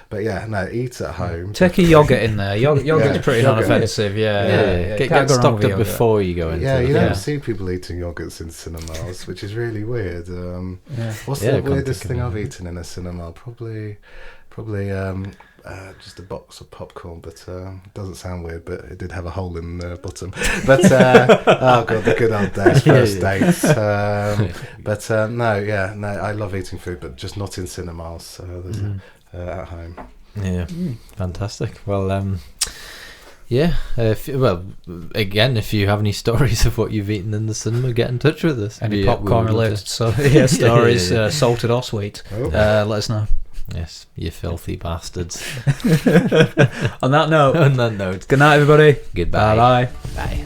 But yeah, no, eat at home. Take a yogurt in there. Yogurt's pretty non-offensive. Yeah. Get stocked up before you go in. Yeah, you don't see people eating yogurts in cinemas, which is really weird. What's the weirdest thing I've eaten in a cinema? Probably just a box of popcorn, but it doesn't sound weird, but it did have a hole in the bottom. But oh god, the good old days, first dates. No, I love eating food, but just not in cinemas. At home. Yeah, fantastic. Well, if you have any stories of what you've eaten in the cinema, get in touch with us. Any popcorn related stories, salted or sweet, let us know. Yes, you filthy bastards. On that note. Good night, everybody. Goodbye. Bye.